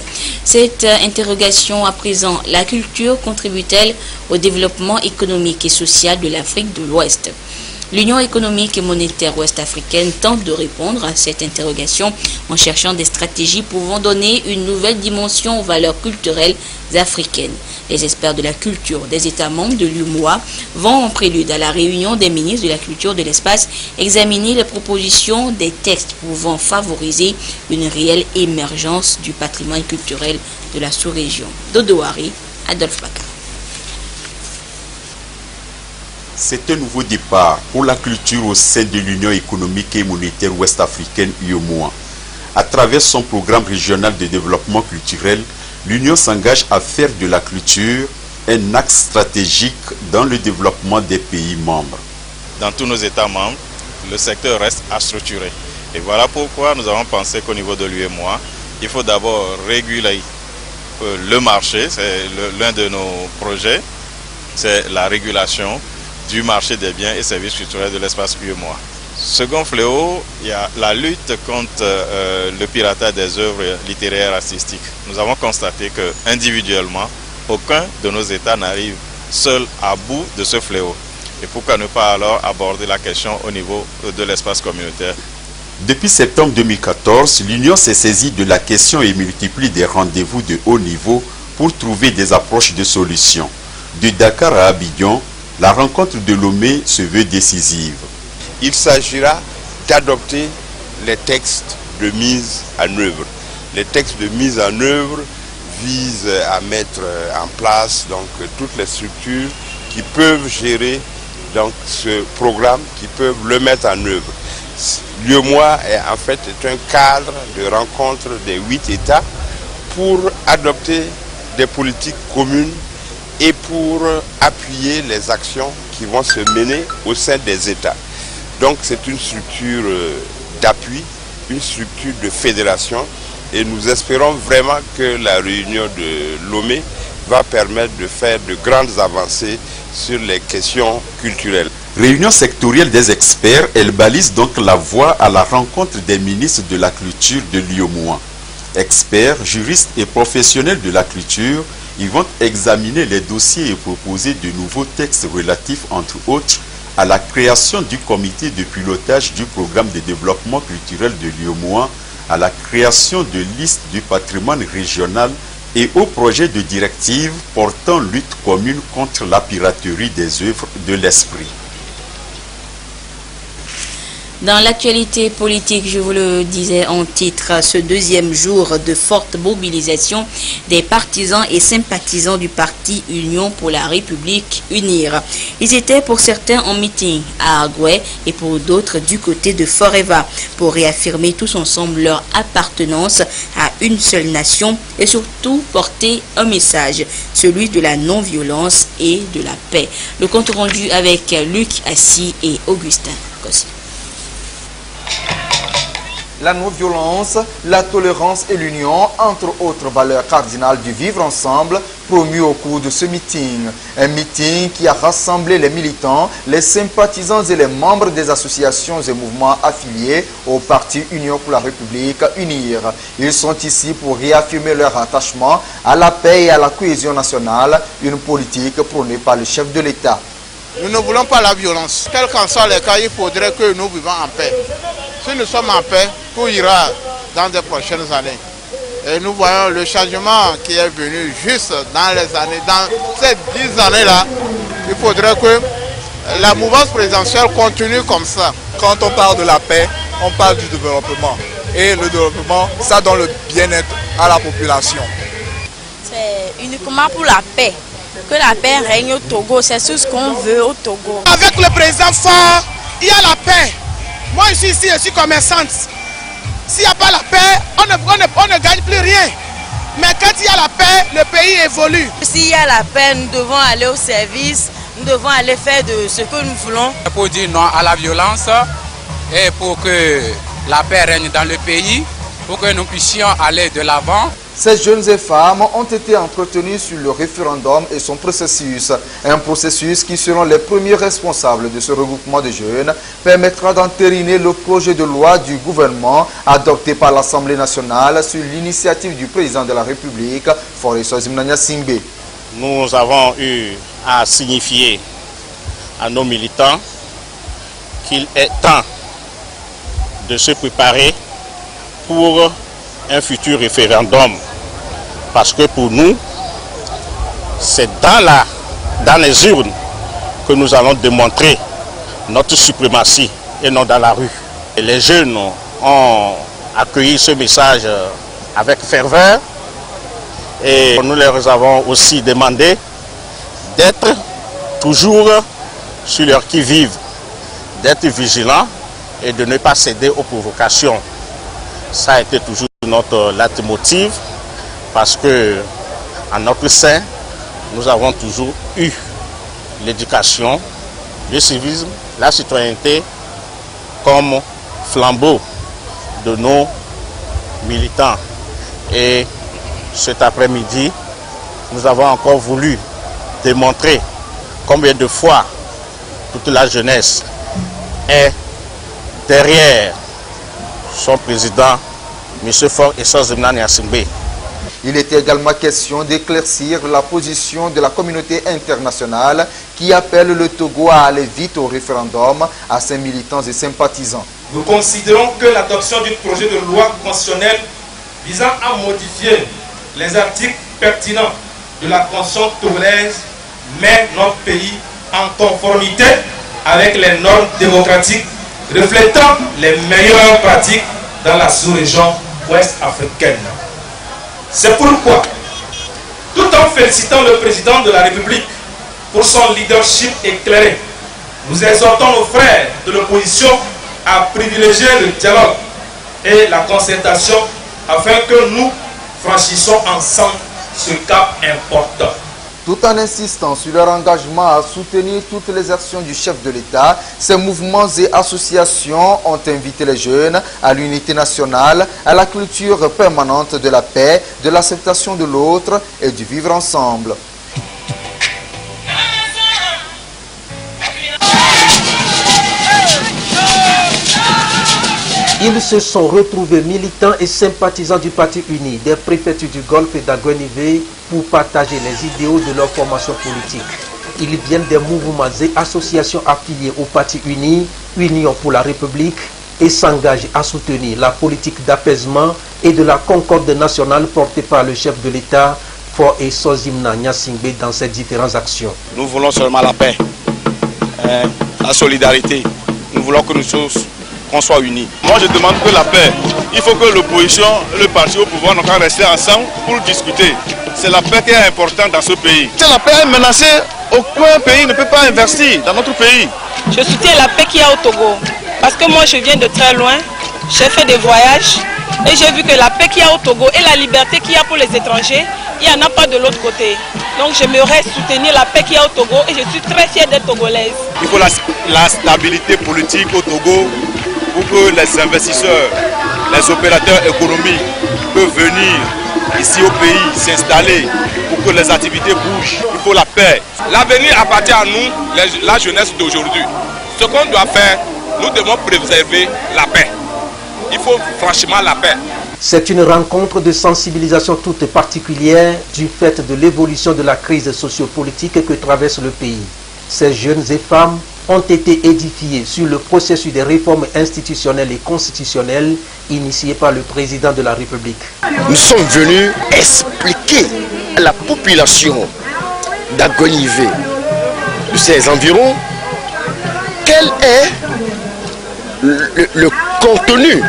[SPEAKER 1] Cette interrogation à présent, la culture contribue-t-elle au développement économique et social de l'Afrique de l'Ouest? L'Union économique et monétaire ouest-africaine tente de répondre à cette interrogation en cherchant des stratégies pouvant donner une nouvelle dimension aux valeurs culturelles africaines. Les experts de la culture des États membres de l'UMOA vont en prélude à la réunion des ministres de la culture de l'espace examiner les propositions des textes pouvant favoriser une réelle émergence du patrimoine culturel de la sous-région. Dodoari, Adolphe Bakar.
[SPEAKER 23] C'est un nouveau départ pour la culture au sein de l'Union économique et monétaire ouest-africaine UEMOA. À travers son programme régional de développement culturel, l'Union s'engage à faire de la culture un axe stratégique dans le développement des pays membres.
[SPEAKER 24] Dans tous nos États membres, le secteur reste à structurer. Et voilà pourquoi nous avons pensé qu'au niveau de l'UEMOA, il faut d'abord réguler le marché. C'est l'un de nos projets, c'est la régulation du marché des biens et services culturels de l'espace UEMOA. Second fléau, il y a la lutte contre le piratage des œuvres littéraires artistiques. Nous avons constaté que individuellement, aucun de nos États n'arrive seul à bout de ce fléau. Et pourquoi ne pas alors aborder la question au niveau de l'espace communautaire?
[SPEAKER 23] Depuis septembre 2014, l'Union s'est saisie de la question et multiplie des rendez-vous de haut niveau pour trouver des approches de solutions. De Dakar à Abidjan, la rencontre de Lomé se veut décisive.
[SPEAKER 25] Il s'agira d'adopter les textes de mise en œuvre. Les textes de mise en œuvre visent à mettre en place donc, toutes les structures qui peuvent gérer donc, ce programme, qui peuvent le mettre en œuvre. L'UEMOA en fait est un cadre de rencontre des 8 États pour adopter des politiques communes et pour appuyer les actions qui vont se mener au sein des États. Donc c'est une structure d'appui, une structure de fédération et nous espérons vraiment que la réunion de Lomé va permettre de faire de grandes avancées sur les questions culturelles.
[SPEAKER 23] Réunion sectorielle des experts, elle balise donc la voie à la rencontre des ministres de la culture de l'UEMOA. Experts, juristes et professionnels de la culture, ils vont examiner les dossiers et proposer de nouveaux textes relatifs, entre autres, à la création du comité de pilotage du programme de développement culturel de l'UEMOA, à la création de listes du patrimoine régional et au projet de directive portant lutte commune contre la piraterie des œuvres de l'esprit.
[SPEAKER 1] Dans l'actualité politique, je vous le disais en titre, ce deuxième jour de forte mobilisation des partisans et sympathisants du parti Union pour la République UNIR. Ils étaient pour certains en meeting à Argué et pour d'autres du côté de Foreva pour réaffirmer tous ensemble leur appartenance à une seule nation et surtout porter un message, celui de la non-violence et de la paix. Le compte rendu avec Luc Assis et Augustin Kossi.
[SPEAKER 3] La non-violence, la tolérance et l'union, entre autres valeurs cardinales du vivre ensemble, promues au cours de ce meeting. Un meeting qui a rassemblé les militants, les sympathisants et les membres des associations et mouvements affiliés au parti Union pour la République UNIR. Ils sont ici pour réaffirmer leur attachement à la paix et à la cohésion nationale, une politique prônée par le chef de l'État.
[SPEAKER 4] Nous ne voulons pas la violence. Quels qu'en soient les cas, il faudrait que nous vivons en paix. Si nous sommes en paix, tout ira dans les prochaines années. Et nous voyons le changement qui est venu juste dans les années, dans ces 10 années-là. Il faudrait que la mouvance présidentielle continue comme ça.
[SPEAKER 5] Quand on parle de la paix, on parle du développement. Et le développement, ça donne le bien-être à la population.
[SPEAKER 6] C'est uniquement pour la paix. Que la paix règne au Togo, c'est tout ce qu'on veut au Togo.
[SPEAKER 4] Avec le président fort, il y a la paix. Moi je suis ici, je suis commerçante. S'il n'y a pas la paix, on ne gagne plus rien. Mais quand il y a la paix, le pays évolue.
[SPEAKER 6] S'il y a la paix, nous devons aller au service, nous devons aller faire de ce que nous voulons.
[SPEAKER 8] Pour dire non à la violence et pour que la paix règne dans le pays, pour que nous puissions aller de l'avant.
[SPEAKER 3] Ces jeunes et femmes ont été entretenus sur le référendum et son processus. Un processus qui, selon les premiers responsables de ce regroupement de jeunes, permettra d'entériner le projet de loi du gouvernement adopté par l'Assemblée nationale sur l'initiative du président de la République, Faure Ssozimna Gnassingbé.
[SPEAKER 22] Nous avons eu à signifier à nos militants qu'il est temps de se préparer pour un futur référendum. Parce que pour nous, c'est dans les urnes que nous allons démontrer notre suprématie et non dans la rue. Et les jeunes ont accueilli ce message avec ferveur et nous leur avons aussi demandé d'être toujours sur leur qui-vive, d'être vigilants et de ne pas céder aux provocations. Ça a été toujours notre leitmotiv parce que en notre sein, nous avons toujours eu l'éducation, le civisme, la citoyenneté comme flambeau de nos militants. Et cet après-midi, nous avons encore voulu démontrer combien de fois toute la jeunesse est derrière son président, M. Faure Ssozimna Gnassingbé.
[SPEAKER 3] Il était également question d'éclaircir la position de la communauté internationale qui appelle le Togo à aller vite au référendum à ses militants et sympathisants.
[SPEAKER 26] Nous considérons que l'adoption du projet de loi constitutionnelle visant à modifier les articles pertinents de la Constitution togolaise met notre pays en conformité avec les normes démocratiques reflétant les meilleures pratiques dans la sous-région ouest-africaine. C'est pourquoi, tout en félicitant le président de la République pour son leadership éclairé, nous exhortons nos frères de l'opposition à privilégier le dialogue et la concertation afin que nous franchissions ensemble ce cap important.
[SPEAKER 3] Tout en insistant sur leur engagement à soutenir toutes les actions du chef de l'État, ces mouvements et associations ont invité les jeunes à l'unité nationale, à la culture permanente de la paix, de l'acceptation de l'autre et du vivre ensemble.
[SPEAKER 18] Ils se sont retrouvés militants et sympathisants du Parti uni, des préfectures du Golfe et d'Aguenivé pour partager les idéaux de leur formation politique. Ils viennent des mouvements et associations affiliées au Parti uni, Union pour la République, et s'engagent à soutenir la politique d'apaisement et de la concorde nationale portée par le chef de l'État, Faure Ssozimna Gnassingbé, dans ses différentes actions.
[SPEAKER 25] Nous voulons seulement la paix, la solidarité. Nous voulons que nous tous
[SPEAKER 7] qu'on soit unis. Moi je demande que la paix, il faut que l'opposition et le parti au pouvoir n'ont qu'à rester ensemble pour discuter. C'est la paix qui est importante dans ce pays. Si la paix est menacée, aucun pays ne peut pas investir dans notre pays.
[SPEAKER 9] Je soutiens la paix qu'il y a au Togo. Parce que moi je viens de très loin, j'ai fait des voyages et j'ai vu que la paix qu'il y a au Togo et la liberté qu'il y a pour les étrangers, il n'y en a pas de l'autre côté. Donc j'aimerais soutenir la paix qu'il y a au Togo et je suis très fière d'être togolaise.
[SPEAKER 7] Il faut la stabilité politique au Togo pour que les investisseurs, les opérateurs économiques peuvent venir ici au pays, s'installer pour que les activités bougent. Il faut la paix.
[SPEAKER 10] L'avenir appartient à nous, la jeunesse d'aujourd'hui. Ce qu'on doit faire, nous devons préserver la paix. Il faut franchement la paix.
[SPEAKER 18] C'est une rencontre de sensibilisation toute particulière du fait de l'évolution de la crise sociopolitique que traverse le pays. Ces jeunes et femmes ont été édifiés sur le processus des réformes institutionnelles et constitutionnelles initiées par le président de la République.
[SPEAKER 11] Nous sommes venus expliquer à la population d'Agonivé, de ses environs, quel est le contenu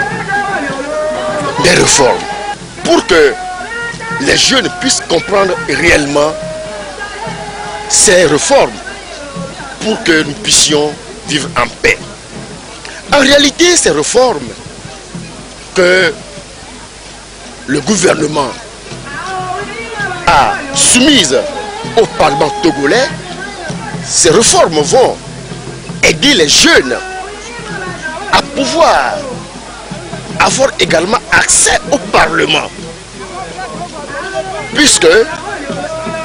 [SPEAKER 11] des réformes pour que les jeunes puissent comprendre réellement ces réformes pour que nous puissions vivre en paix. En réalité, ces réformes que le gouvernement a soumises au Parlement togolais, ces réformes vont aider les jeunes à pouvoir avoir également accès au Parlement. Puisque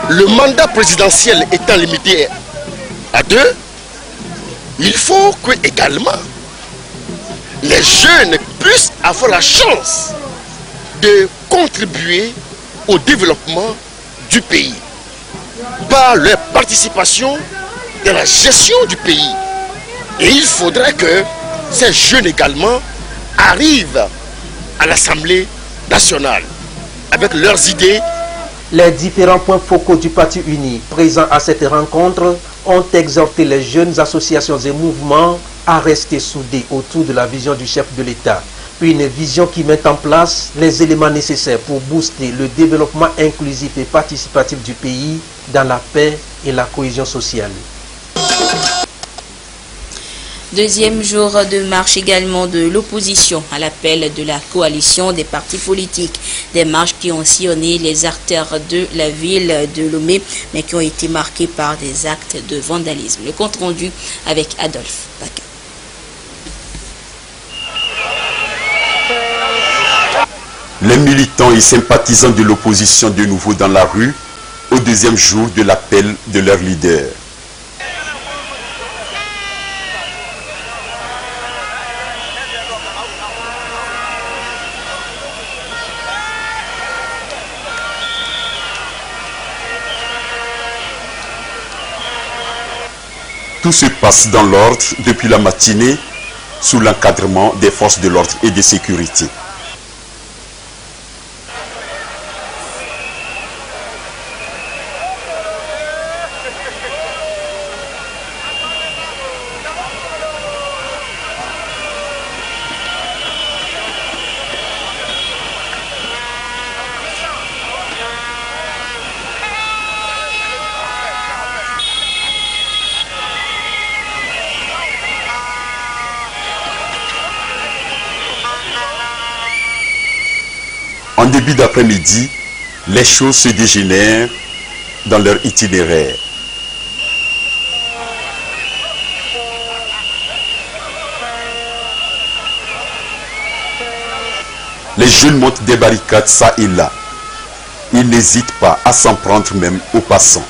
[SPEAKER 11] le mandat présidentiel étant limité à 2, il faut que également les jeunes puissent avoir la chance de contribuer au développement du pays par leur participation dans la gestion du pays. Et il faudrait que ces jeunes également arrivent à l'Assemblée nationale avec leurs idées.
[SPEAKER 18] Les différents points focaux du Parti uni présents à cette rencontre ont exhorté les jeunes associations et mouvements à rester soudés autour de la vision du chef de l'État. Une vision qui met en place les éléments nécessaires pour booster le développement inclusif et participatif du pays dans la paix et la cohésion sociale.
[SPEAKER 1] Deuxième jour de marche également de l'opposition à l'appel de la coalition des partis politiques. Des marches qui ont sillonné les artères de la ville de Lomé, mais qui ont été marquées par des actes de vandalisme. Le compte rendu avec Adolphe Baca.
[SPEAKER 23] Les militants et sympathisants de l'opposition de nouveau dans la rue au deuxième jour de l'appel de leur leader. Tout se passe dans l'ordre depuis la matinée sous l'encadrement des forces de l'ordre et de sécurité. En début d'après-midi, les choses se dégénèrent dans leur itinéraire. Les jeunes montent des barricades ça et là. Ils n'hésitent pas à s'en prendre même aux passants.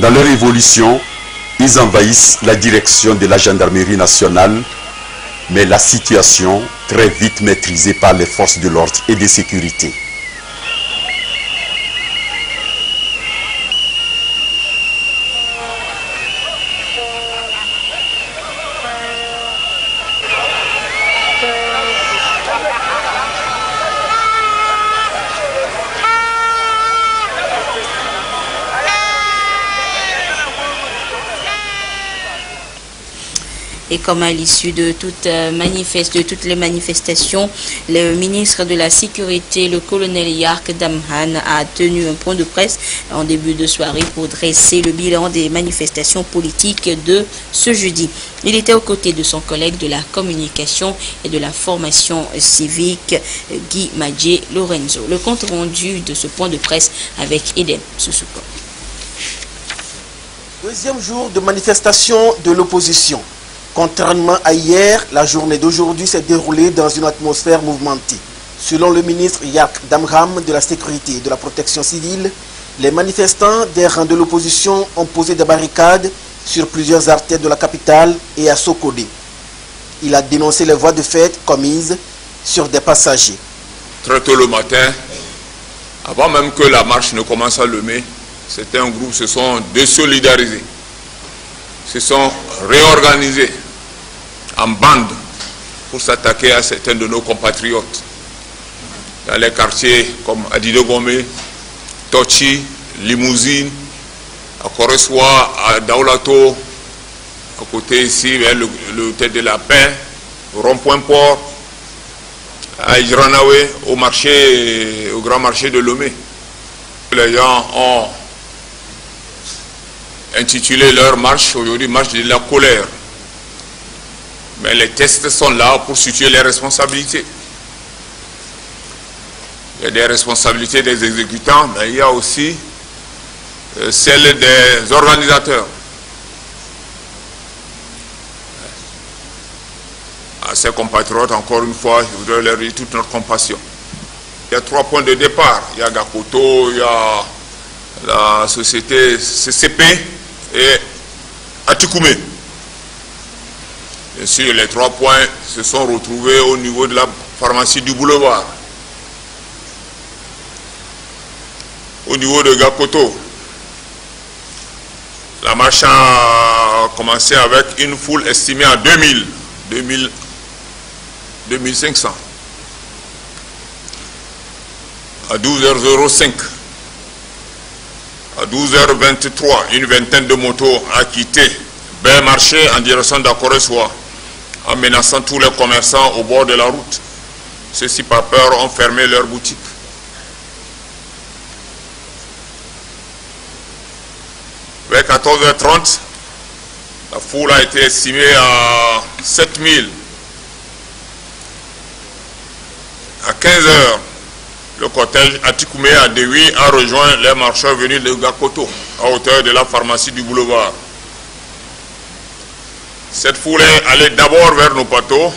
[SPEAKER 23] Dans leur évolution, ils envahissent la direction de la gendarmerie nationale, mais la situation très vite maîtrisée par les forces de l'ordre et de sécurité.
[SPEAKER 1] Et comme à l'issue de toutes les manifestations, le ministre de la Sécurité, le colonel Yark Damhan, a tenu un point de presse en début de soirée pour dresser le bilan des manifestations politiques de ce jeudi. Il était aux côtés de son collègue de la communication et de la formation civique, Guy Madje Lorenzo. Le compte rendu de ce point de presse avec Edem Sousouko.
[SPEAKER 12] Deuxième jour de manifestation de l'opposition. Contrairement à hier, la journée d'aujourd'hui s'est déroulée dans une atmosphère mouvementée. Selon le ministre Yark Damhan de la Sécurité et de la Protection civile, les manifestants des rangs de l'opposition ont posé des barricades sur plusieurs artères de la capitale et à Sokodé. Il a dénoncé les voies de fait commises sur des passagers.
[SPEAKER 13] Très tôt le matin, avant même que la marche ne commence à lemer, certains groupes se sont désolidarisés, se sont réorganisés en bande pour s'attaquer à certains de nos compatriotes dans les quartiers comme Adido Gomé, Tochi, Limousine, à Koreswa, à Daolato, à côté ici vers l'hôtel de la Paix, au rond-point Port, à Ijranawe, au grand marché de Lomé. Les gens ont intitulé leur marche aujourd'hui marche de la colère. Mais les tests sont là pour situer les responsabilités. Il y a des responsabilités des exécutants, mais il y a aussi celles des organisateurs. À ces compatriotes, encore une fois, je voudrais leur dire toute notre compassion. Il y a 3 points de départ. Il y a Gakoto, il y a la société CCP et Atikoumé. Bien sûr, les 3 points se sont retrouvés au niveau de la pharmacie du boulevard. Au niveau de Gakoto, la marche a commencé avec une foule estimée à 2500. À 12h05, à 12h23, une vingtaine de motos a quitté Bain Marché en direction d'Akoreswa, en menaçant tous les commerçants au bord de la route. Ceux-ci, par peur, ont fermé leurs boutiques. Vers 14h30, la foule a été estimée à 7000. À 15h, le cortège Atikoumé à Dewi a rejoint les marcheurs venus de Gakoto, à hauteur de la pharmacie du boulevard. Cette foule est allée d'abord vers nos bateaux,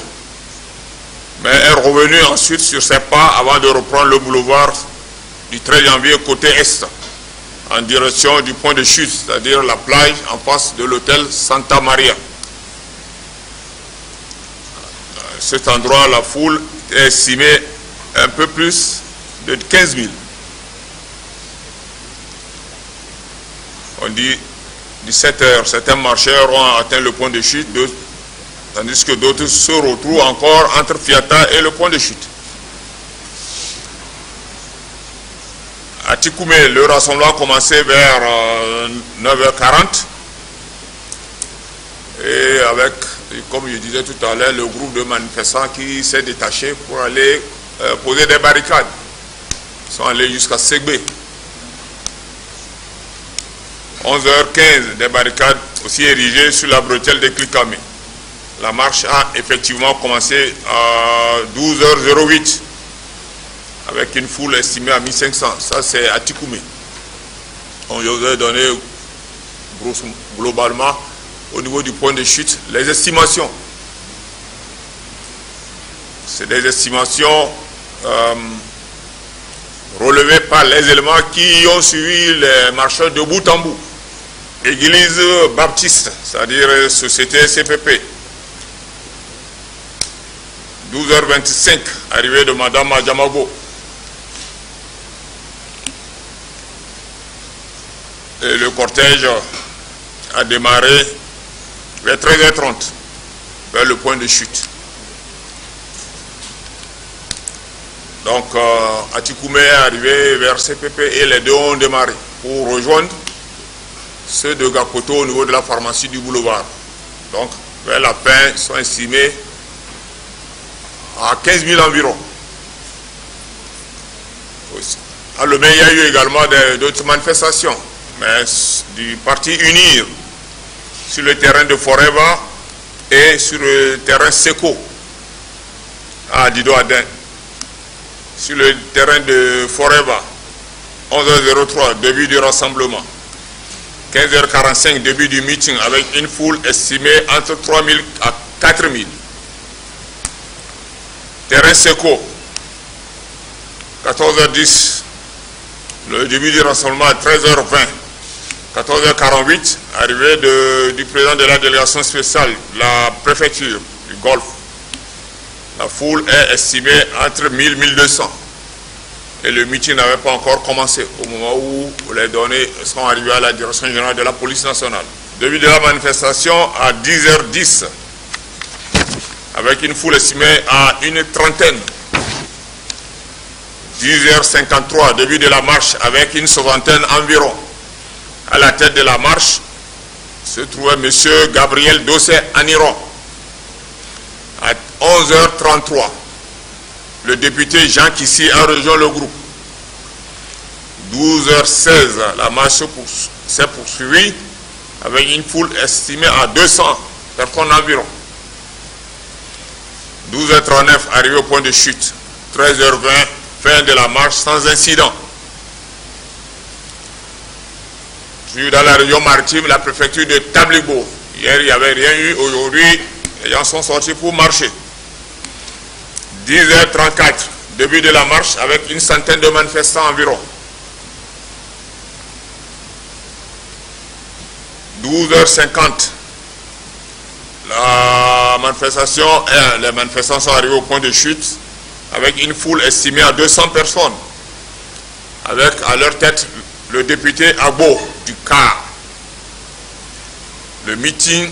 [SPEAKER 13] mais est revenue ensuite sur ses pas avant de reprendre le boulevard du 13 janvier côté est, en direction du point de chute, c'est-à-dire la plage en face de l'hôtel Santa Maria. À cet endroit, la foule est estimée un peu plus de 15 000. On dit 17h, certains marcheurs ont atteint le point de chute, tandis que d'autres se retrouvent encore entre Fiata et le point de chute. À Tikoumé, le rassemblement a commencé vers 9h40 et avec, comme je disais tout à l'heure, le groupe de manifestants qui s'est détaché pour aller poser des barricades. Ils sont allés jusqu'à Segbé. 11h15, des barricades aussi érigées sur la bretelle de Klikame. La marche a effectivement commencé à 12h08 avec une foule estimée à 1500. Ça, c'est à Tikoumé. On vous a donné globalement au niveau du point de chute les estimations. C'est des estimations relevées par les éléments qui ont suivi les marcheurs de bout en bout. Église baptiste, c'est-à-dire société CPP. 12h25, arrivée de Madame Adjamago. Et le cortège a démarré vers 13h30, vers le point de chute. Donc, Atikoumé est arrivé vers CPP et les deux ont démarré pour rejoindre ceux de Gakoto au niveau de la pharmacie du boulevard. Donc, vers la fin, ils sont estimés à 15 000 environ. À Lomé, il y a eu également d'autres manifestations, mais du parti UNIR sur le terrain de Forever et sur le terrain SECO à Dido Adin. Sur le terrain de Forever, 11h03, début du rassemblement. 15h45, début du meeting avec une foule estimée entre 3 000 à 4 000. Terrain Seco, 14h10, le début du rassemblement à 13h20. 14h48, arrivée du président de la délégation spéciale, la préfecture du Golfe. La foule est estimée entre 1000 et 1200. Et le meeting n'avait pas encore commencé au moment où les données sont arrivées à la direction générale de la police nationale. Début de la manifestation à 10h10, avec une foule estimée à une trentaine. 10h53, début de la marche avec une soixantaine environ. À la tête de la marche se trouvait M. Gabriel Dossé Aniron. À 11h33, le député Jean Kissi a rejoint le groupe. 12h16, la marche s'est poursuivie avec une foule estimée à 200 personnes environ. 12h39, arrivé au point de chute. 13h20, fin de la marche sans incident. Toujours dans la région maritime, la préfecture de Tablibo. Hier, il n'y avait rien eu. Aujourd'hui, les gens sont sortis pour marcher. 10h34, début de la marche avec une centaine de manifestants environ. 12h50, les manifestants sont arrivés au point de chute avec une foule estimée à 200 personnes. Avec à leur tête le député Agbo du CAR. Le meeting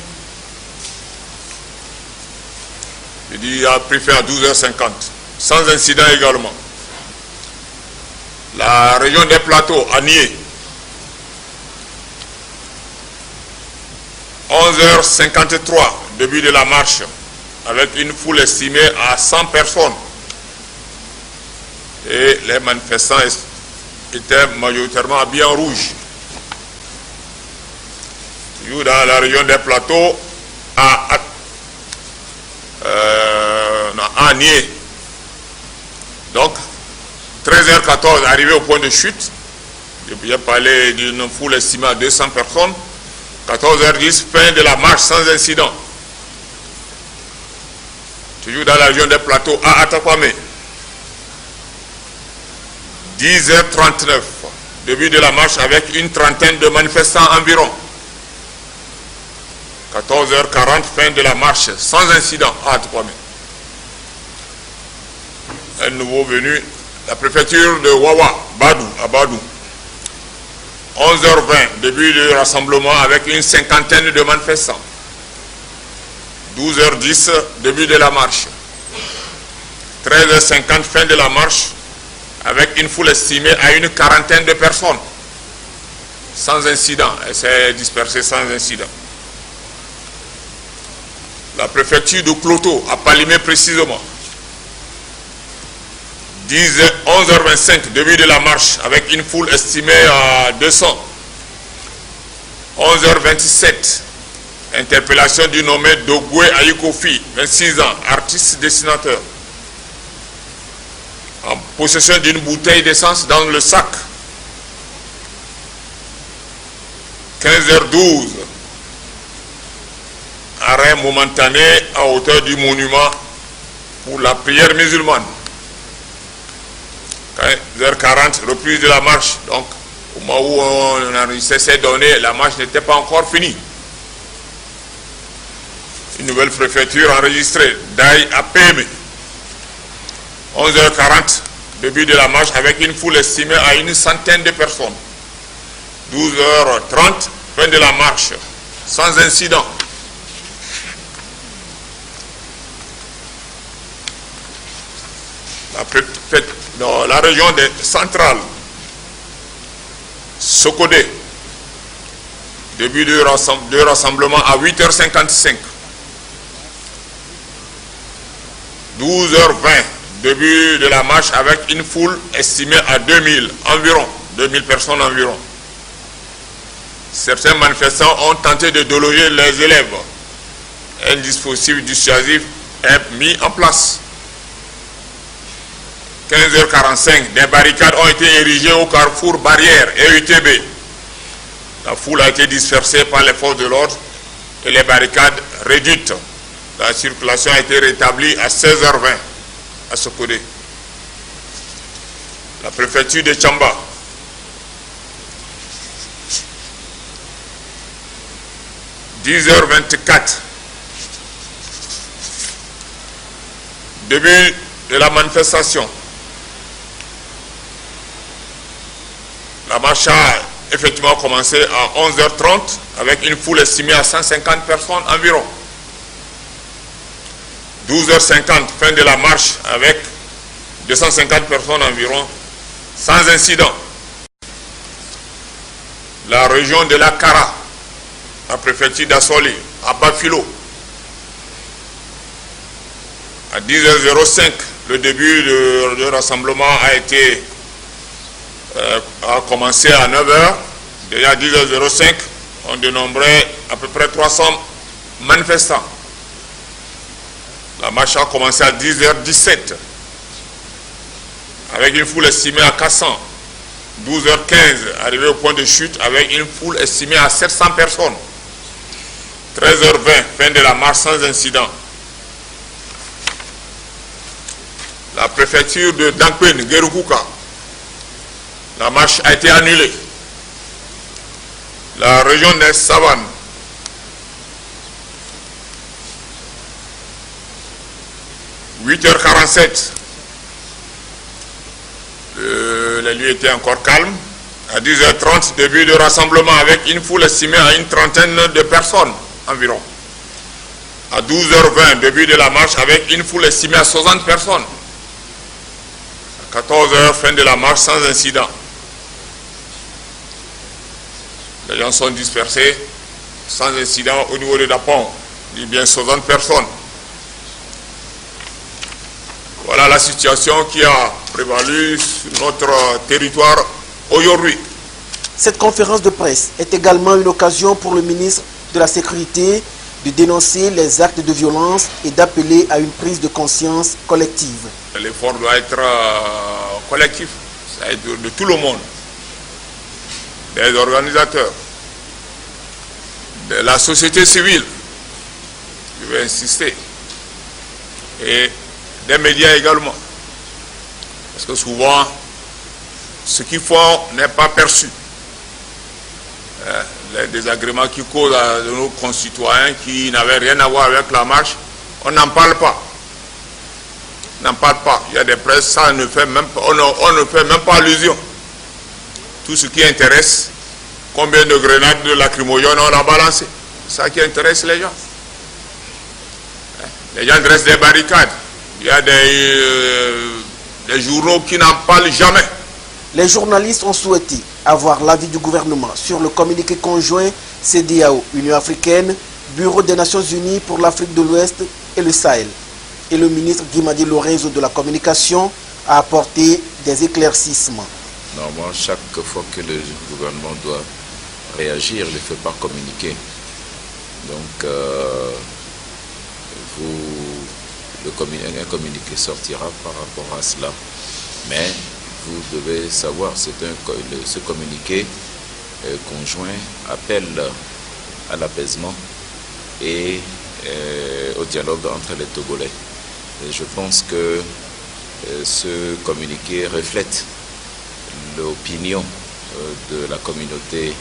[SPEAKER 13] a pris fin à 12h50, sans incident également. La région des plateaux, à Nié, 11h53, début de la marche, avec une foule estimée à 100 personnes. Et les manifestants étaient majoritairement habillés en rouge. Toujours dans la région des plateaux, à Nié. Donc, 13h14, arrivé au point de chute. J'ai parlé d'une foule estimée à 200 personnes. 14h10, fin de la marche sans incident. Toujours dans la région des plateaux, à Atakwame. 10h39, début de la marche avec une trentaine de manifestants environ. 14h40, fin de la marche sans incident à Atakwame. Un nouveau venu, la préfecture de Wawa, à Badou. 11h20, début du rassemblement avec une cinquantaine de manifestants. 12h10, début de la marche. 13h50, fin de la marche avec une foule estimée à une quarantaine de personnes. Sans incident, elle s'est dispersée sans incident. La préfecture de Cloto, à Palimé précisément. 11h25, début de la marche, avec une foule estimée à 200. 11h27, interpellation du nommé Dogwe Ayikofi, 26 ans, artiste dessinateur. En possession d'une bouteille d'essence dans le sac. 15h12, arrêt momentané à hauteur du monument pour la prière musulmane. 15h40, reprise de la marche, donc au Au moment où on enregistrait ces données, la marche n'était pas encore finie. Une nouvelle préfecture enregistrée, Daï à PM. 11h40, début de la marche avec une foule estimée à une centaine de personnes. 12h30, fin de la marche, sans incident. Dans la région centrale, Sokodé, début de rassemblement à 8h55. 12h20, début de la marche avec une foule estimée à 2000 environ, 2000 personnes environ. Certains manifestants ont tenté de déloger les élèves. Un dispositif dissuasif est mis en place. 15h45, des barricades ont été érigées au carrefour Barrière et UTB. La foule a été dispersée par les forces de l'ordre et les barricades réduites. La circulation a été rétablie à 16h20 à Sokodé. La préfecture de Tchamba. « 10h24, début de la manifestation. La marche a effectivement commencé à 11h30 avec une foule estimée à 150 personnes environ. 12h50, fin de la marche avec 250 personnes environ, sans incident. La région de la Kara, la préfecture d'Assoli, à Bafilo. À 10h05, le début du rassemblement a commencé à 9h. Déjà à 10h05, on dénombrait à peu près 300 manifestants. La marche a commencé à 10h17 avec une foule estimée à 400. 12h15, arrivé au point de chute avec une foule estimée à 700 personnes. 13h20, fin de la marche sans incident. La préfecture de Dankwen, Gerukuka, la marche a été annulée. La région des Savanes, « 8h47, les lieux étaient encore calmes. À 10h30, début de rassemblement avec une foule estimée à une trentaine de personnes environ. À 12h20, début de la marche avec une foule estimée à 60 personnes. À 14h, fin de la marche sans incident. Les gens sont dispersés sans incident au niveau de Dapon. Il y a bien 60 personnes. Voilà la situation qui a prévalu sur notre territoire aujourd'hui.
[SPEAKER 12] Cette conférence de presse est également une occasion pour le ministre de la Sécurité de dénoncer les actes de violence et d'appeler à une prise de conscience collective.
[SPEAKER 13] L'effort doit être collectif, ça va être de tout le monde, des organisateurs, de la société civile, je vais insister, et des médias également. Parce que souvent, ce qu'ils font n'est pas perçu. Les désagréments qui causent à nos concitoyens qui n'avaient rien à voir avec la marche, on n'en parle pas. On n'en parle pas. Il y a des presses, ça on ne fait même pas allusion. Tout ce qui intéresse, combien de grenades de lacrymogènes on a balancé. C'est ça qui intéresse les gens. Les gens dressent des barricades. Il y a des journaux qui n'en parlent jamais.
[SPEAKER 12] Les journalistes ont souhaité avoir l'avis du gouvernement sur le communiqué conjoint CEDEAO, Union africaine, Bureau des Nations Unies pour l'Afrique de l'Ouest et le Sahel. Et le ministre Guimadi Lorenzo de la Communication a apporté des éclaircissements.
[SPEAKER 14] Normalement, chaque fois que le gouvernement doit réagir, il ne fait pas communiquer. Donc, un communiqué sortira par rapport à cela. Mais vous devez savoir, ce communiqué conjoint appelle à l'apaisement et au dialogue entre les Togolais. Et je pense que ce communiqué reflète l'opinion de la communauté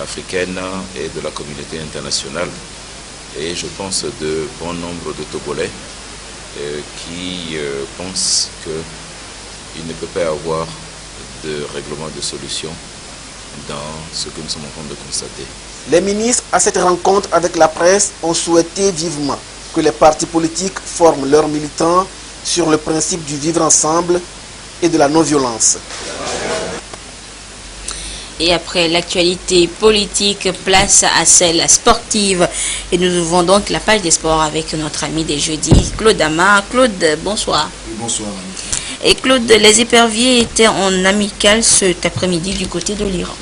[SPEAKER 14] africaine et de la communauté internationale. Et je pense de bon nombre de Togolais qui pensent qu'il ne peut pas y avoir de règlement de solution dans ce que nous sommes en train de constater.
[SPEAKER 12] Les ministres, à cette rencontre avec la presse, ont souhaité vivement que les partis politiques forment leurs militants sur le principe du vivre ensemble et de la non-violence.
[SPEAKER 1] Et après l'actualité politique, place à celle sportive. Et nous ouvrons donc la page des sports avec notre ami des jeudis, Claude Amar. Claude, bonsoir.
[SPEAKER 2] Bonsoir.
[SPEAKER 1] Et Claude, les éperviers étaient en amical cet après-midi du côté de l'Iran.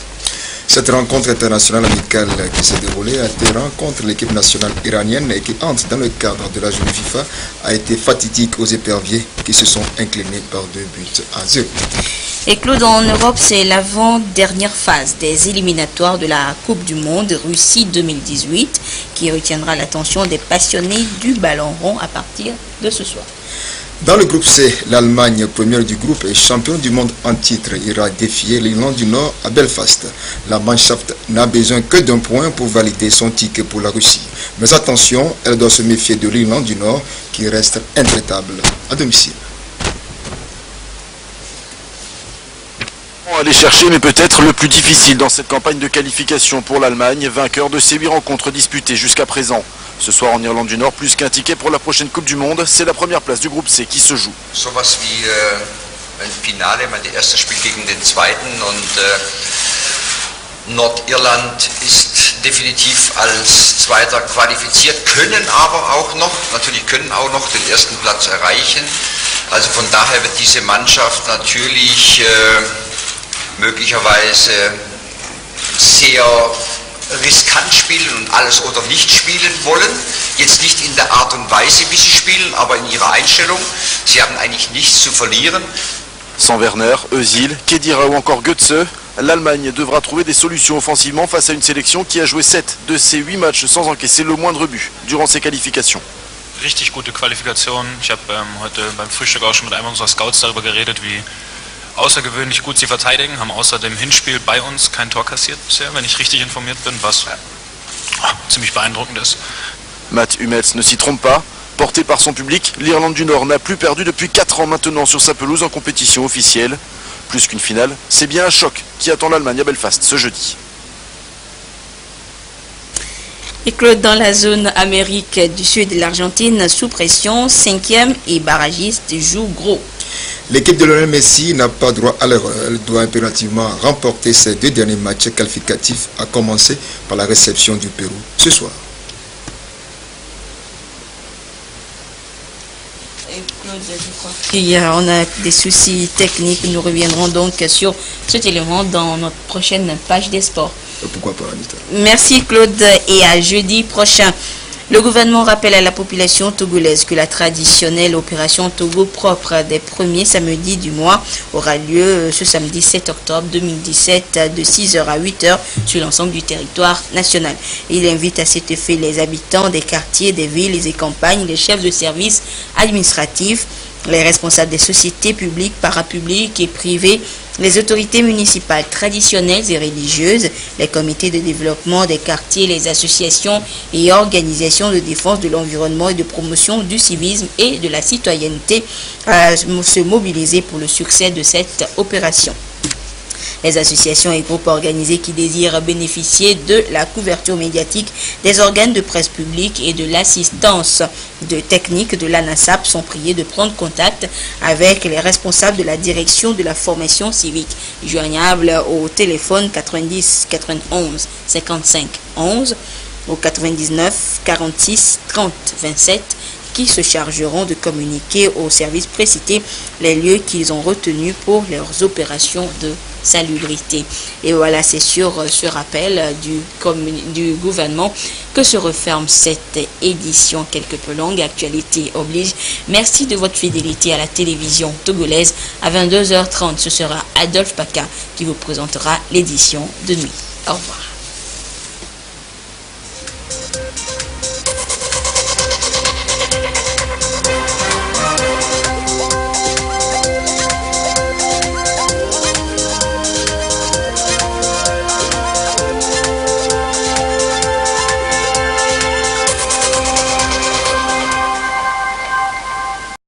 [SPEAKER 2] Cette rencontre internationale amicale qui s'est déroulée a été rencontre l'équipe nationale iranienne et qui entre dans le cadre de la journée FIFA a été fatidique aux éperviers qui se sont inclinés par 2-0.
[SPEAKER 1] Et Claude, en Europe, c'est l'avant-dernière phase des éliminatoires de la Coupe du Monde Russie 2018 qui retiendra l'attention des passionnés du ballon rond à partir de ce soir.
[SPEAKER 2] Dans le groupe C, l'Allemagne, première du groupe et champion du monde en titre, ira défier l'Irlande du Nord à Belfast. La Mannschaft n'a besoin que d'un point pour valider son ticket pour la Russie. Mais attention, elle doit se méfier de l'Irlande du Nord qui reste intraitable à domicile.
[SPEAKER 15] Aller chercher, mais peut-être le plus difficile dans cette campagne de qualification pour l'Allemagne, vainqueur de ces 8 rencontres disputées jusqu'à présent. Ce soir en Irlande du Nord, plus qu'un ticket pour la prochaine Coupe du Monde, c'est la première place du groupe C qui se joue.
[SPEAKER 16] Sowas wie ein Finale, der erste Spiel gegen den zweiten und Nordirland ist definitiv als Zweiter qualifiziert, können aber auch noch, natürlich können auch noch den ersten Platz erreichen. Also von daher wird diese Mannschaft natürlich möglicherweise sehr riskant spielen und alles oder nicht spielen wollen. Jetzt nicht in der Art und Weise, wie sie spielen, aber in ihrer Einstellung. Sie haben eigentlich nichts zu verlieren.
[SPEAKER 15] Sans Werner, Özil, Khedira ou encore Götze, l'Allemagne devra trouver des solutions offensivement face à une sélection qui a joué 7 de ses 8 matchs sans encaisser le moindre but durant ses qualifications.
[SPEAKER 17] Richtig gute Qualifikation. Ich habe heute beim Frühstück auch schon mit einem unserer Scouts darüber geredet, wie außergewöhnlich gut sie verteidigen, haben außer dem Hinspiel bei uns kein Tor kassiert bisher, wenn ich richtig informiert bin, was ziemlich beeindruckend ist.
[SPEAKER 15] Mats Hummels ne s'y trompe pas. Porté par son public, l'Irlande du Nord n'a plus perdu depuis 4 ans maintenant sur sa pelouse en compétition officielle. Plus qu'une finale, c'est bien un choc qui attend l'Allemagne à Belfast ce jeudi.
[SPEAKER 1] Et Claude, dans la zone Amérique du Sud, l'Argentine sous pression, 5e et barragiste joue gros.
[SPEAKER 2] L'équipe de Lionel Messi n'a pas droit à l'erreur. Elle doit impérativement remporter ses 2 derniers matchs qualificatifs, à commencer par la réception du Pérou ce soir.
[SPEAKER 1] On a des soucis techniques. Nous reviendrons donc sur cet élément dans notre prochaine page des sports.
[SPEAKER 2] Pourquoi pas, Anita?
[SPEAKER 1] Merci Claude et à jeudi prochain. Le gouvernement rappelle à la population togolaise que la traditionnelle opération Togo propre des premiers samedis du mois aura lieu ce samedi 7 octobre 2017 de 6h à 8h sur l'ensemble du territoire national. Il invite à cet effet les habitants des quartiers, des villes et campagnes, les chefs de services administratifs, les responsables des sociétés publiques, parapubliques et privées, les autorités municipales traditionnelles et religieuses, les comités de développement des quartiers, les associations et organisations de défense de l'environnement et de promotion du civisme et de la citoyenneté à se mobiliser pour le succès de cette opération. Les associations et groupes organisés qui désirent bénéficier de la couverture médiatique des organes de presse publique et de l'assistance de technique de l'ANASAP sont priés de prendre contact avec les responsables de la direction de la formation civique, joignable au téléphone 90 91 55 11 au 99 46 30 27 qui se chargeront de communiquer aux services précités les lieux qu'ils ont retenus pour leurs opérations de salubrité. Et voilà, c'est sur ce rappel du gouvernement que se referme cette édition quelque peu longue. Actualité oblige. Merci de votre fidélité à la télévision togolaise. À 22h30, ce sera Adolphe Paca qui vous présentera l'édition de nuit. Au revoir.